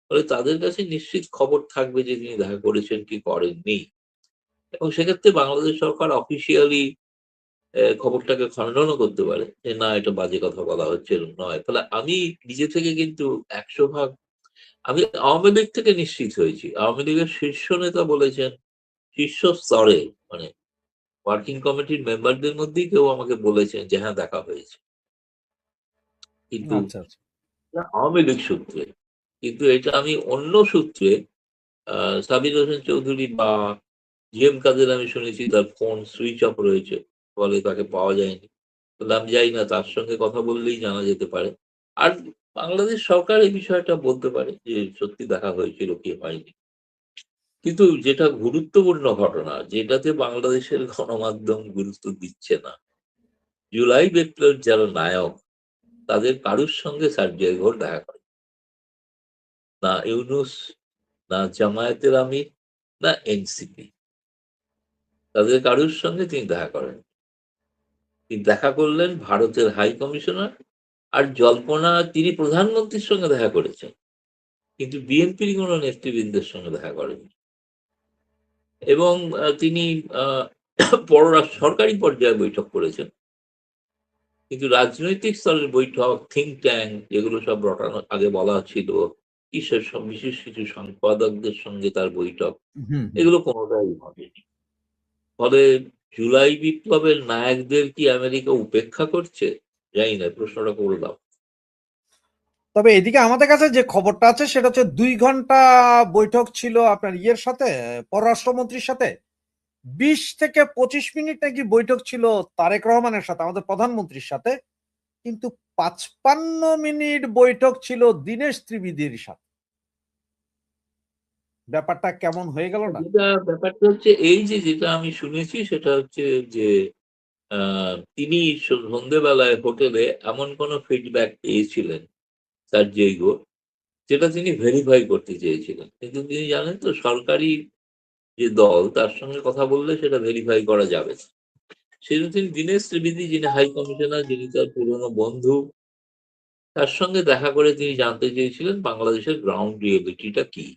ফলে তাদের কাছে নিশ্চিত খবর থাকবে যে তিনি দেখা করেছেন কি করেননি। এবং সেক্ষেত্রে বাংলাদেশ সরকার অফিসিয়ালি খবরটাকে খণ্ডনও করতে পারে যে না, এটা বাজে কথা বলা হচ্ছে, এরকম নয়। ফলে আমি নিজে থেকে কিন্তু ১০০% আমি আওয়ামী লীগ থেকে নিশ্চিত হয়েছি। আওয়ামী লীগের শীর্ষ নেতা বলেছেন, শীর্ষ স্তরে মানে ওয়ার্কিং কমিটির মেম্বারদের মধ্যেই কেউ আমাকে বলেছেন যে হ্যাঁ, দেখা হয়েছে। কিন্তু
আচ্ছা, আচ্ছা।
এটা আওয়ামী লীগ সূত্রে। কিন্তু এটা আমি অন্য সূত্রে সাবির হোসেন চৌধুরী বা জিএম কাদের আমি শুনেছি তার ফোন সুইচ অফ রয়েছে। ফলে তাকে পাওয়া যায়নি। তাহলে আমি জানি না, তার সঙ্গে কথা বললেই জানা যেতে পারে। আর বাংলাদেশ সরকার এই বিষয়টা বলতে পারে যে সত্যি দেখা হয়েছিল কি হয়নি। কিন্তু যেটা গুরুত্বপূর্ণ ঘটনা, যেটাতে বাংলাদেশের গণমাধ্যম গুরুত্ব দিচ্ছে না, জুলাই বিপ্লবের যারা নায়ক তাদের কারুর সঙ্গে সার্জিও ঘোষ দেখা করে না। ইউনূস, না জামায়াতের আমির, না এনসিপি, তাদের কারুর সঙ্গে তিনি দেখা করেন। তিনি দেখা করলেন ভারতের হাই কমিশনার আর জল্পনা তিনি প্রধানমন্ত্রীর সঙ্গে দেখা করেছেন, কিন্তু বিএনপির কোনো নেতৃবৃন্দের সঙ্গে দেখা করেননি। এবং তিনি পররাষ্ট্র সরকারি পর্যায়ে বৈঠক করেছেন, কিন্তু রাজনৈতিক স্তরের বৈঠক, থিঙ্ক ট্যাঙ্ক যেগুলো সব রটানো আগে বলা ছিল, কিসের সব বিশেষ কিছু সম্পাদকদের সঙ্গে তার বৈঠক,
হুম, হুম।
এগুলো কোনোটাই ঘটেনি। ফলে জুলাই বিপ্লবের নায়কদের কি আমেরিকা উপেক্ষা করছে? জানি না, প্রশ্নটা করলাম।
তবে এদিকে আমাদের কাছে যে খবরটা আছে সেটা হচ্ছে 2 ঘন্টা বৈঠক ছিল আপনার ইয়ের সাথে, পররাষ্ট্রমন্ত্রীর সাথে। 20 থেকে 25 মিনিট নাকি বৈঠক ছিল তারেক রহমানের সাথে, আমাদের প্রধানমন্ত্রীর সাথে। কিন্তু 55 মিনিট বৈঠক ছিল দীনেশ ত্রিবেদীর সাথে। ব্যাপারটা কেমন হয়ে গেল না?
ব্যাপারটা হচ্ছে এই যে যেটা আমি শুনেছি সেটা হচ্ছে যে তিনি সন্ধ্যেবেলায় হোটেলে এমন কোনো ফিডব্যাক পেয়েছিলেন সার্জেইগো, যেটা তিনি ভেরিফাই করতে চেয়েছিলেন। কিন্তু তিনি জানেন তো সরকারি যে দল তার সঙ্গে কথা বললে সেটা ভেরিফাই করা যাবে না। সেজন্য তিনি দীনেশ ত্রিবেদী, যিনি হাই কমিশনার, যিনি তার পুরনো বন্ধু, তার সঙ্গে দেখা করে তিনি জানতে চেয়েছিলেন বাংলাদেশের গ্রাউন্ড রিয়েলিটিটা কি।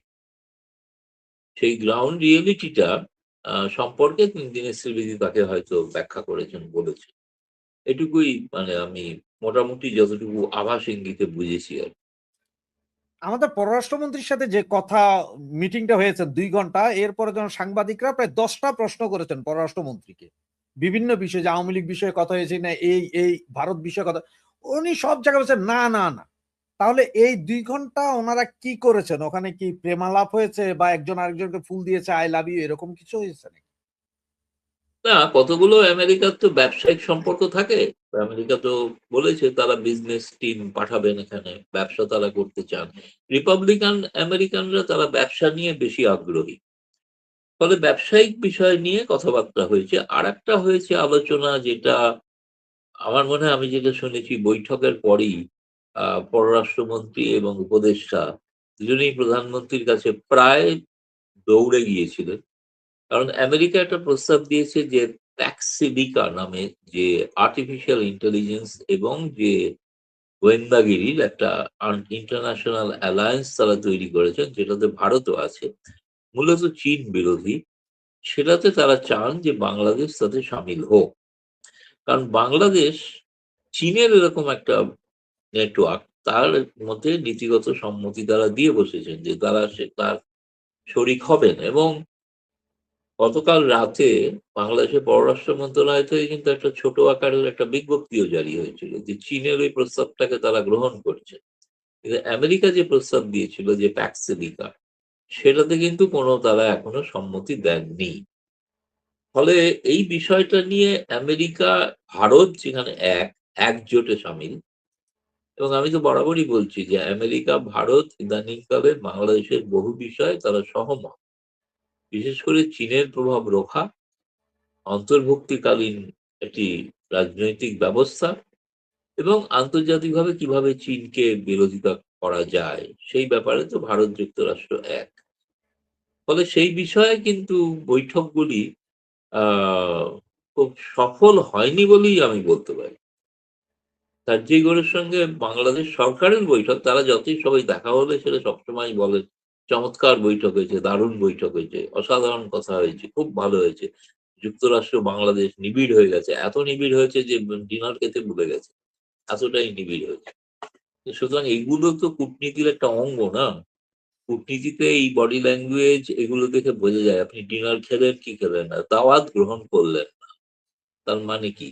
সেই গ্রাউন্ড রিয়েলিটিটা সম্পর্কে তিনি দীনেশ ত্রিবেদী তাকে হয়তো ব্যাখ্যা করেছেন, বলেছেন। এটুকুই মানে আমি মোটামুটি যতটুকু আভাস ইঙ্গিতে বুঝেছি আর কি।
আমাদের পররাষ্ট্রমন্ত্রীর সাথে যে কথা মিটিংটা হয়েছে 2 ঘন্টা, এরপরে যখন সাংবাদিকরা প্রায় 10টা প্রশ্ন করেছেন পররাষ্ট্রমন্ত্রীকে বিভিন্ন বিষয়ে, যে আওয়ামী লীগ বিষয়ে কথা হয়েছে না, এই ভারত বিষয়ে কথা, উনি সব জায়গায় বলছেন না না না। তাহলে এই 2 ঘন্টা ওনারা কি করেছেন? ওখানে কি প্রেমালাপ হয়েছে বা একজন আরেকজনকে ফুল দিয়েছে আই লাভ ইউ এরকম কিছু হয়েছে নাকি?
না, কতগুলো আমেরিকার তো ব্যবসায়িক সম্পর্ক থাকে। আমেরিকা তো বলেছে তারা বিজনেস টিম পাঠাবেন এখানে, ব্যবসা তারা করতে চান। রিপাবলিকান আমেরিকানরা তারা ব্যবসা নিয়ে বেশি আগ্রহী। ফলে ব্যবসায়িক বিষয় নিয়ে কথাবার্তা হয়েছে। আর একটা হয়েছে আলোচনা, যেটা আমার মনে হয়, আমি যেটা শুনেছি বৈঠকের পরেই পররাষ্ট্রমন্ত্রী এবং উপদেষ্টা দুজনেই প্রধানমন্ত্রীর কাছে প্রায় দৌড়ে গিয়েছিলেন। কারণ আমেরিকা একটা প্রস্তাব দিয়েছে যে প্যাক্সিডিকা নামে যে আর্টিফিশিয়াল ইন্টেলিজেন্স এবং যে গোয়েন্দাগিরির একটা ইন্টারন্যাশনাল অ্যালায়েন্স তারা তৈরি করেছেন, যেটাতে ভারতও আছে, মূলত চীন বিরোধী। সেটাতে তারা চান যে বাংলাদেশ তাতে সামিল হোক। কারণ বাংলাদেশ চীনের এরকম একটা নেটওয়ার্ক, তার মধ্যে নীতিগত সম্মতি তারা দিয়ে বসেছেন যে তারা তার শরিক হবেন। এবং গতকাল রাতে বাংলাদেশের পররাষ্ট্র মন্ত্রণালয় থেকে কিন্তু একটা ছোট আকারের একটা বিজ্ঞপ্তিও জারি হয়েছিল যে চীনের ওই প্রস্তাবটাকে তারা গ্রহণ করছে। কিন্তু আমেরিকা যে প্রস্তাব দিয়েছিল যে প্যাক্সিডিকা, সেটাতে কিন্তু কোনো তারা এখনো সম্মতি দেননি। ফলে এই বিষয়টা নিয়ে আমেরিকা, ভারত যেখানে একজোটে সামিল, এবং আমি তো বরাবরই বলছি যে আমেরিকা ভারত ইদানিংকালে বাংলাদেশের বহু বিষয়ে তারা সহমত। বিশেষ করে চীনের প্রভাব রক্ষা, অন্তর্ভুক্তিকালীন একটি রাজনৈতিক ব্যবস্থা, এবং আন্তর্জাতিকভাবে কিভাবে চীনকে বিরোধিতা করা যায় সেই ব্যাপারে তো ভারত যুক্তরাষ্ট্র এক। ফলে সেই বিষয়ে কিন্তু বৈঠকগুলি খুব সফল হয়নি বলেই আমি বলতে পারি। সার্জিগোরের সঙ্গে বাংলাদেশ সরকারের বৈঠক, তারা যতই সবাই দেখা হলে সেটা সবসময় বলে চমৎকার বৈঠক হয়েছে, দারুণ বৈঠক হয়েছে, অসাধারণ কথা হয়েছে, খুব ভালো হয়েছে। যুক্তরাষ্ট্র বাংলাদেশ নিবিড় হয়ে গেছে, এত নিবিড় হয়েছে যে ডিনার খেতে ভুলে গেছে, এতটাই নিবিড় হয়েছে। সুতরাং এগুলো তো কূটনীতির একটা অঙ্গ না? কূটনীতিতে এই বডি ল্যাঙ্গুয়েজ এগুলো দেখে বোঝা যায় আপনি ডিনার খেলেন কি খেলেন না, দাওয়াত গ্রহণ করলেন না, তার মানে কি?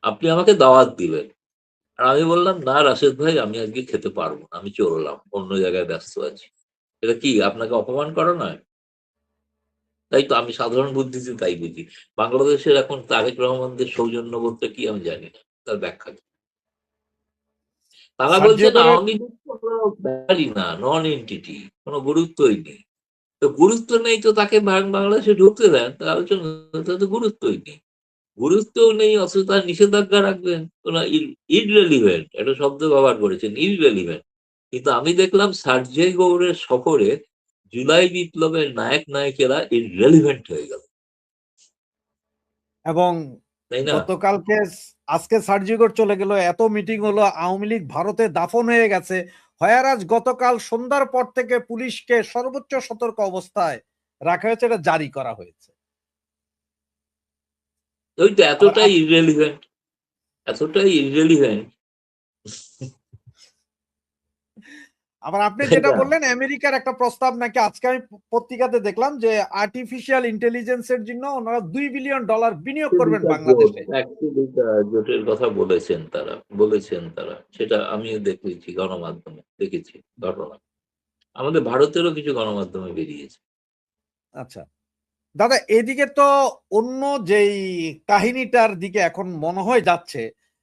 আপনি আমাকে দাওয়াত দিলেন আর আমি বললাম না রাশেদ ভাই, আমি আজকে খেতে পারবো না, আমি চললাম, অন্য জায়গায় ব্যস্ত আছি। এটা কি আপনাকে অপমান করা নয়? তাই তো আমি সাধারণ বুদ্ধিতে তাই বুঝি। বাংলাদেশের এখন তারেক রহমানদের সৌজন্য বলতে কি আমি জানি না, তার ব্যাখ্যা কি? তারা বলছেন
সার্জিওগোরের
আওয়ামী লীগ কোনো ব্যাপারই না, নন এন্টিটি, কোনো গুরুত্বই নেই। তো গুরুত্ব নেই তো তাকে বাংলাদেশে ঢুকতে দেন, তার আলোচনা তো গুরুত্বই নেই। গুরুত্বও নেই অথচ তার নিষেধাজ্ঞা রাখবেন, কোনো ইররেলিভেন্ট একটা শব্দ ব্যবহার করেছেন, ইররেলিভেন্ট। কিন্তু আমি দেখলাম সার্জেই গৌড়ের সফরে জুলাই বিপ্লবের নায়ক নায়িকেরা ইররেলিভেন্ট হয়ে গেল,
এবং
তাই না?
গতকালকে আজকে সার্জিগোর চলে গেল, এত মিটিং হলো, আওয়ামী লীগ ভারতে দাফন হয়ে গেছে। হয়ারাজ গতকাল সন্ধ্যার পর থেকে পুলিশকে সর্বোচ্চ সতর্ক অবস্থায় রাখা হয়েছে, এটা জারি করা হয়েছে।
ওই তো
আবার
এতটাই ইররেলিভেন্ট, এতটাই ইররেলিভেন্ট।
আবার আপনি
তাই
যেটা
না?
বললেন আমেরিকার একটা প্রস্তাব নাকি আজকে আমি পত্রিকাতে দেখলাম যে আর্টিফিশিয়াল ইন্টেলিজেন্সের জন্য ওনারা $2 বিলিয়ন বিনিয়োগ করবেন
দুটা জোট,
বাংলাদেশে।
একশো দুটা জোটের কথা বলেছেন তারা, সেটা আমিও দেখেছি, গণমাধ্যমে দেখেছি ঘটনা। আমাদের ভারতেরও কিছু গণমাধ্যমে বেরিয়েছে।
আচ্ছা দাদা, এদিকে তো অন্য যেই কাহিনীটার দিকে এখন মনে হয় যাচ্ছে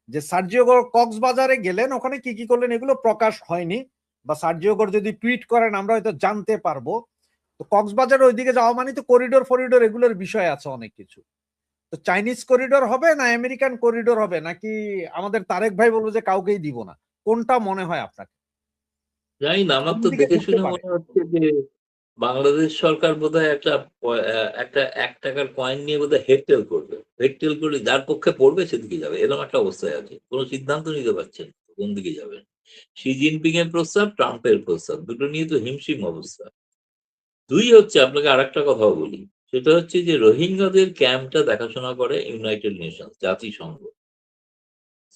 যে সার্জিও কক্সবাজারে গেলেন, ওখানে কি কি করলেন এগুলো প্রকাশ হয়নি, বা সার্জিও যদি টুইট করেন আমরা হয়তো জানতে পারবো। তো কক্সবাজার ওইদিকে যাওয়া মানে তো করিডোর এগুলোর বিষয় আছে অনেক কিছু। তো চাইনিজ করিডোর হবে না আমেরিকান করিডোর হবে, নাকি আমাদের তারেক ভাই বলবো যে কাউকেই দিব না? কোনটা মনে হয় আপনাকে,
জানি না, আমার
কোন
তো
দিকে
দেখে
ঘুরতে
শুনে
পারে?
মনে হচ্ছে যে বাংলাদেশ সরকার বোধহয় একটা 1 টাকার কয়েন নিয়ে বোধহয় হেডটেল করবে। হেডটেল করলে যার পক্ষে পড়বে সেদিকে যাবে, এরকম একটা অবস্থায় আছে। কোনো সিদ্ধান্ত নিতে পারছেন না কোন দিকে যাবেন। শি জিনপিং এর প্রস্তাব, ট্রাম্পের প্রস্তাব, দুটো নিয়ে তো হিমশিম অবস্থা। 2 হচ্ছে, আপনাকে আরেকটা কথাও বলি, সেটা হচ্ছে যে রোহিঙ্গাদের ক্যাম্পটা দেখাশোনা করে ইউনাইটেড নেশনস, জাতিসংঘ।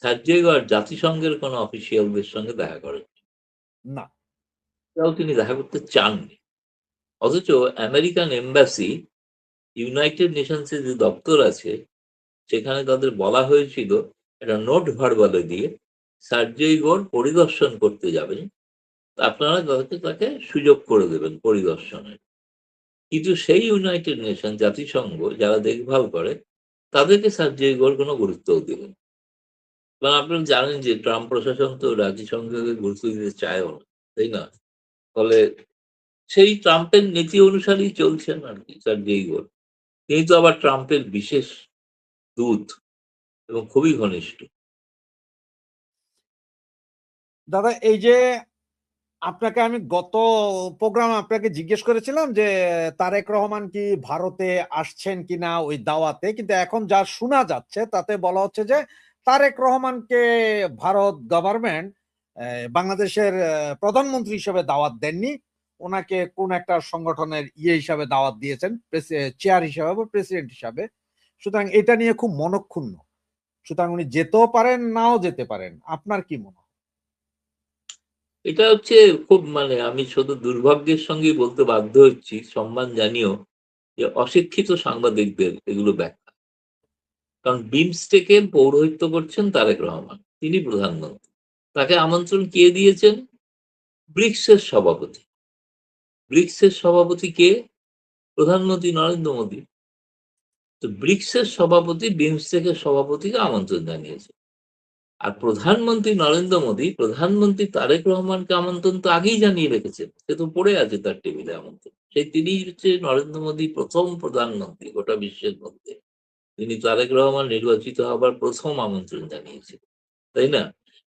সার্জিও আর জাতিসংঘের কোনো অফিসিয়ালদের সঙ্গে দেখা করেন,
না।
তাও তিনি দেখা করতে চাননি। অথচ আমেরিকান এম্বাসি, ইউনাইটেড নেশনসের যে দপ্তর আছে, সেখানে তাদের বলা হয়েছিল একটা নোট ভার্বালে দিয়ে সার্জিও পরিদর্শন করতে যাবেন, আপনারা তাকে সুযোগ করে দেবেন পরিদর্শনের। কিন্তু সেই ইউনাইটেড নেশন, জাতিসংঘ যারা দেখভাল করে, তাদেরকে সার্জিও কোনো গুরুত্বও দিলেন না। কারণ আপনারা জানেন যে ট্রাম্প প্রশাসন তো জাতিসংঘকে গুরুত্ব দিতে চায়ও না, তাই না? ফলে সেই ট্রাম্পের নীতি অনুসারেই চলছেন আর কি সার্জিও। তিনি তো আবার ট্রাম্পের বিশেষ দূত এবং খুবই ঘনিষ্ঠ।
দাদা, এই যে আপনাকে আমি গত প্রোগ্রামে আপনাকে জিজ্ঞেস করেছিলাম যে তারেক রহমান কি ভারতে আসছেন কিনা ওই দাওয়াতে, কিন্তু এখন যা শোনা যাচ্ছে তাতে বলা হচ্ছে যে তারেক রহমানকে ভারত গভর্নমেন্ট বাংলাদেশের প্রধানমন্ত্রী হিসেবে দাওয়াত দেননি, ওনাকে কোন একটা সংগঠনের হিসাবে দাওয়াত দিয়েছেন, চেয়ার হিসাবে বা প্রেসিডেন্ট হিসাবে। সুতরাং এটা নিয়ে খুব মনক্ষুণ্ণ। সুতরাং উনি যেতেও পারেন, নাও যেতে পারেন। আপনার কি মনে হয়?
এটা হচ্ছে খুব, আমি শুধু দুর্ভাগ্যের সঙ্গেই বলতে বাধ্য হচ্ছি, সম্মান জানিও, যে অশিক্ষিত সাংবাদিকদের এগুলো ব্যাখ্যা। কারণ বিমস্টেকের পৌরোহিত্য করছেন তারেক রহমান, তিনি প্রধানমন্ত্রী। তাকে আমন্ত্রণ কে দিয়েছেন? ব্রিক্সের সভাপতি। ব্রিক্সের সভাপতি কে? প্রধানমন্ত্রী নরেন্দ্র মোদী। তো ব্রিক্সের সভাপতি বিমস্টেকের সভাপতিকে আমন্ত্রণ জানিয়েছে। আর প্রধানমন্ত্রী নরেন্দ্র মোদী, প্রধানমন্ত্রী তারেক রহমানকে আমন্ত্রণ তো আগেই জানিয়ে রেখেছেন, সে তো পড়ে আছে তার টেবিলে আমন্ত্রণ। তিনি হচ্ছে নরেন্দ্র মোদী প্রথম প্রধানমন্ত্রী গোটা বিশ্বের মধ্যে, তিনি তারেক রহমান নির্বাচিত হবার প্রথম আমন্ত্রণ জানিয়েছেন, তাই না?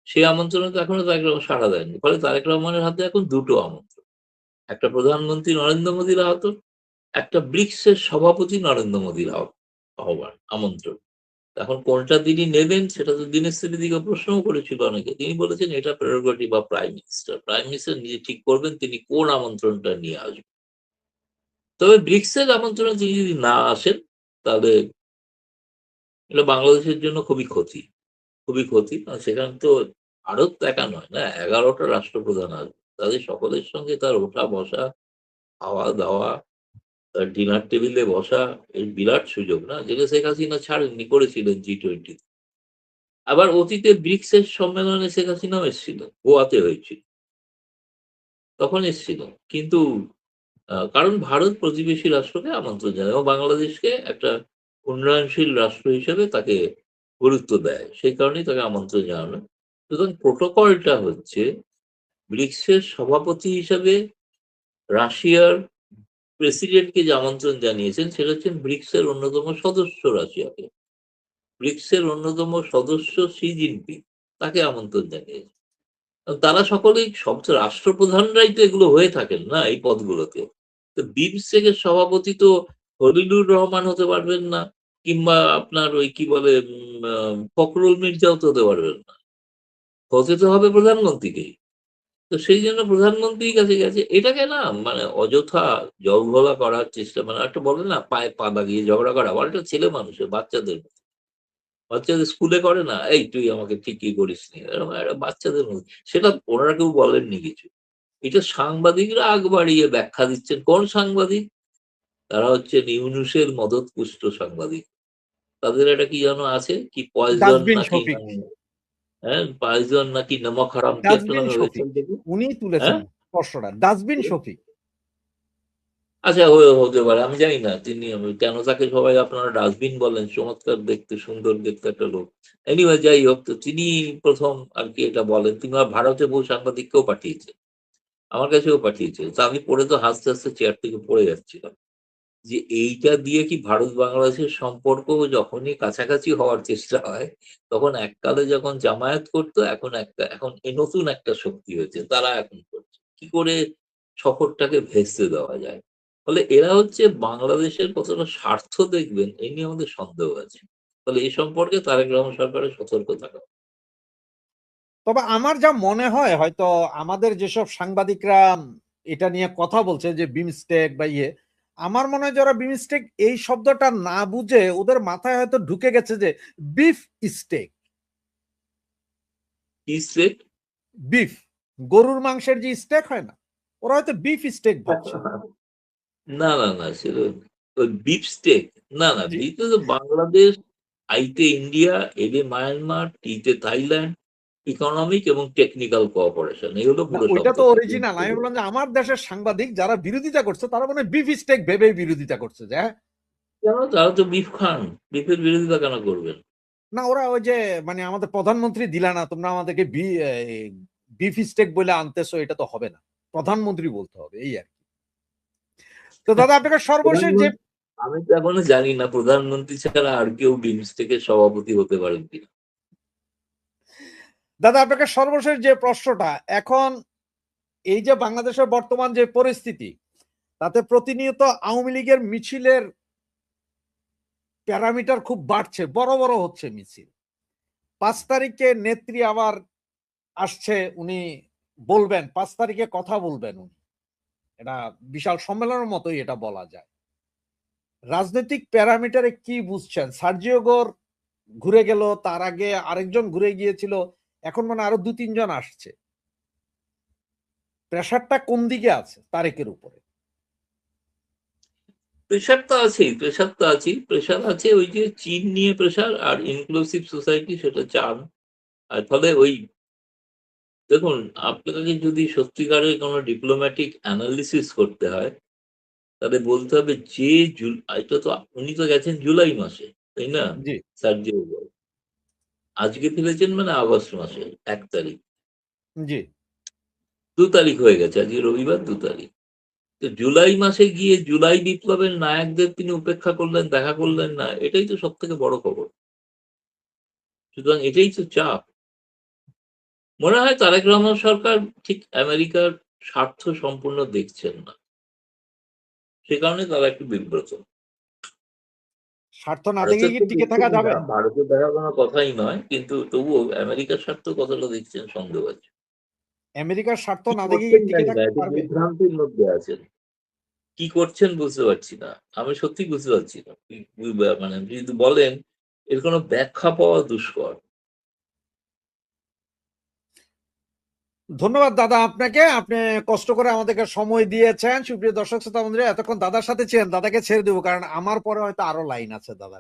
সেই আমন্ত্রণে তো এখনো তারেক রহমান সাড়া দেয়নি। ফলে তারেক রহমানের হাতে এখন দুটো আমন্ত্রণ, একটা প্রধানমন্ত্রী নরেন্দ্র মোদীর আহত, একটা ব্রিক্সের সভাপতি নরেন্দ্র মোদীর হবার আমন্ত্রণ। এখন কোনটা তিনি নেবেন সেটা তো দীনেশ ত্রিবেদীকে প্রশ্নও করেছিল অনেকে। তিনি বলেছেন এটা prerogative of prime minister. Prime minister নিজে ঠিক করবেন তিনি কোন আমন্ত্রণটা নিয়ে আসবেন। তবে ব্রিক্সের আমন্ত্রণে তিনি যদি না আসেন, তাহলে এটা বাংলাদেশের জন্য খুবই ক্ষতি, খুবই ক্ষতি। সেখানে তো ভারত একা নয় না, 11টা রাষ্ট্রপ্রধান আসবে, তাদের সকলের সঙ্গে তার ওঠা বসা, খাওয়া দাওয়া, তার ডিনার টেবিলে বসা, এই বিরাট সুযোগ না, যেটা শেখ হাসিনা ছাড়েননি, করেছিলেন G20। আবার অতীতে ব্রিক্সের সম্মেলনে শেখ হাসিনাও এসেছিল, গোয়াতে হয়েছিল, তখন এসেছিল। কিন্তু কারণ ভারত প্রতিবেশী রাষ্ট্রকে আমন্ত্রণ জানায় এবং বাংলাদেশকে একটা উন্নয়নশীল রাষ্ট্র হিসেবে তাকে গুরুত্ব দেয়, সেই কারণেই তাকে আমন্ত্রণ জানানো। সুতরাং প্রোটোকলটা হচ্ছে, ব্রিক্সের সভাপতি হিসাবে রাশিয়ার প্রেসিডেন্টকে যে আমন্ত্রণ জানিয়েছেন, সেটা হচ্ছে ব্রিক্সের অন্যতম সদস্য রাশিয়াকে। ব্রিক্সের অন্যতম সদস্য শি জিনপিং, তাকে আমন্ত্রণ জানিয়েছে। তারা সকলেই সব রাষ্ট্রপ্রধানরাই তো এগুলো হয়ে থাকেন না এই পদগুলোতে। তো বিমস্টেকের সভাপতি তো খলিলুর রহমান হতে পারবেন না, কিংবা আপনার ওই কি বলে ফখরুল মির্জাও তো হতে পারবেন না, হতে তো হবে প্রধানমন্ত্রীকেই। তো সেই জন্য প্রধানমন্ত্রীর কাছে গেছে। এটাকে না অযথা জলঘোলা করার চেষ্টা, একটা বলে না পায়ে পা লাগিয়ে ঝগড়া করা, বলটা ছেলে মানুষের, বাচ্চাদের মতো। বাচ্চাদের স্কুলে করে না, এই তুই আমাকে ঠিক কি করিস নি, এরকম একটা বাচ্চাদের মধ্যে। সেটা ওনারা কেউ বলেননি কিছু, এটা সাংবাদিকরা আগ বাড়িয়ে ব্যাখ্যা দিচ্ছেন। কোন সাংবাদিক? তারা হচ্ছেন ইউনূসের মদতপুষ্ট সাংবাদিক। তাদের একটা কি যেন আছে, কি পয়জন
ডাস্টবিন
নাকি,
শফিক,
হ্যাঁ পয়জন নাকি নমক হারাম, কি একটা
ডাস্টবিন
নামে
শফিক
ওয়েবসাইট দেখি।
উনি তুলেছেন
হ্যাঁ,
প্রশ্নটা, ডাস্টবিন শফিক।
আচ্ছা হতে পারে, আমি জানি না তিনি কেন তাকে সবাই আপনারা ডাস্টবিন বলেন। চমৎকার দেখতে, সুন্দর দেখতে একটা লোক। এনিওয়ে, যাই হোক, তো তিনি প্রথম আর কি এটা বলেন। তিনি ভারতে বহু সাংবাদিককেও পাঠিয়েছেন, আমার কাছেও পাঠিয়েছে। তো আমি পড়ে তো হাসতে হাসতে চেয়ার থেকে পড়ে যাচ্ছিলাম যে এইটা দিয়ে কি ভারত বাংলাদেশের সম্পর্ক যখনই কাছাকাছি হওয়ার চেষ্টা হয়, তখন এককালে যখন জামায়াত করতো, এখন এই নতুন একটা শক্তি হয়েছে, তারা এখন করছে। কি করে সফরটাকে ভেস্তে দেওয়া যায়? ফলে এরা হচ্ছে বাংলাদেশের কতটা স্বার্থ দেখবেন, এই নিয়ে আমাদের সন্দেহ আছে। ফলে এই সম্পর্কে তারেক রহমান সরকারের সতর্ক থাকা।
তবে আমার যা মনে হয়, হয়তো আমাদের যেসব সাংবাদিকরা এটা নিয়ে কথা বলছে যে বিমস্টেক বা ইয়ে, আমার মনে হয় যারা বিমস্টেক এই শব্দটা না বুঝে ওদের মাথায় হয়তো ঢুকে গেছে যে বিফ স্টেক,
কি স্টেক?
বিফ, গরুর মাংসের যে স্টেক হয় না, ওরা হয়তো বিফ স্টেক ভাবছে।
না না না, সেটা ওই বিফ স্টেক। না না,
জি,
বিতে তো বাংলাদেশ, আইতে ইন্ডিয়া, এতে মায়ানমার, টিতে থাইল্যান্ড, ইকোনমিক এবং টেকনিক্যাল কোঅপারেশন, এগুলো
না
পুরো
ওইটা তো
শব্দটা।
অরিজিনাল। আমি বললাম যে আমার দেশের সাংবাদিক যারা বিরোধিতা করছে তারা মানে বিফ স্টেক ভেবে বিরোধিতা করছে যে হ্যাঁ।
কেন? তারা তো বিফ খান, বিফের বিরোধিতা কেন করবেন?
না ওরা ওই যে মানে আমাদের প্রধানমন্ত্রী দিলা না, তোমরা আমাদেরকে বিফ স্টেক বলে আনতেছো, এটা তো হবে না, প্রধানমন্ত্রী বলতে হবে, এই আর কি। তো দাদা আপনাকে সর্বশেষ যে,
প্রধানমন্ত্রী, আমি তো এখনো জানি না প্রধানমন্ত্রী ছাড়া আর কেউ বিমস্টেকের সভাপতি হতে পারেন কিনা।
দাদা আপনাকে সর্বশেষ যে প্রশ্নটা, এখন এই যে বাংলাদেশের বর্তমান যে পরিস্থিতি, তাতে প্রতিনিয়ত আওয়ামী লীগের মিছিলের প্যারামিটার খুব বাড়ছে, বড় বড় হচ্ছে মিছিল। 5 তারিখে নেত্রী আবার আসছে, উনি বলবেন 5 তারিখে কথা বলবেন উনি, এটা বিশাল সম্মেলনের মতোই এটা বলা যায়। রাজনৈতিক প্যারামিটারে কি বুঝছেন? সার্জিও গোর ঘুরে গেল, তার আগে আরেকজন ঘুরে গিয়েছিল, এখন মানে আরো 2-3 জন আসছে। প্রেশারটা কোন দিকে আছে তারেকের উপরে?
প্রেশার তো আছেই, প্রেশার আছে। ওই যে চীন নিয়ে প্রেশার, আর ইনক্লুসিভ সোসাইটি সেটা চান। আর ফলে ওই দেখুন, আপনাকে যদি সত্যিকারের কোনো ডিপ্লোম্যাটিক অ্যানালিসিস করতে হয়, তাহলে বলতে হবে যে এটা তো উনি তো গেছেন জুলাই মাসে, তাই না?
জি,
সার্জিও বল আজকে ফিরেছেন মানে আগস্ট মাসে 1 তারিখ,
জি।
2 তারিখ হয়ে গেছে, আজকে রবিবার 2 তারিখ। তো জুলাই মাসে গিয়ে জুলাই বিপ্লবের নায়কদের তিনি উপেক্ষা করলেন, দেখা করলেন না, এটাই তো সব থেকে বড় খবর। সুতরাং এটাই তো চাপ। মনে হয় তারেক রহমান সরকার ঠিক আমেরিকার স্বার্থ সম্পূর্ণ দেখছেন না, সে কারণে তারা একটু বিব্রত।
স্বার্থ না দেখে
ভারতের
কি
তো
টিকে থাকা
দেখছেনই
যাবে?
না, ভারতের দেখার কোনো কথাই নয়, কিন্তু তবুও আমেরিকার স্বার্থ কতটা দেখছেন সন্দেহ আছে।
আমেরিকার স্বার্থ
কি
না দেখে কি
করছেন
টিকে
জানি না,
থাকতে
একটু
পারবে?
বিভ্রান্তির মধ্যে আছেন। কি করছেন বুঝতে পারছি না, আমি সত্যি বুঝতে পারছি না। মানে আপনি যদি বলেন, এর কোনো ব্যাখ্যা পাওয়া দুষ্কর।
ধন্যবাদ দাদা আপনাকে, আপনি কষ্ট করে আমাদেরকে সময় দিয়েছেন। সুপ্রিয় দর্শক শ্রোতা বন্ধুরা, এতক্ষণ দাদার সাথে ছিলেন, দাদাকে ছেড়ে দেবো কারণ আমার পরে হয়তো আরো লাইন আছে দাদা।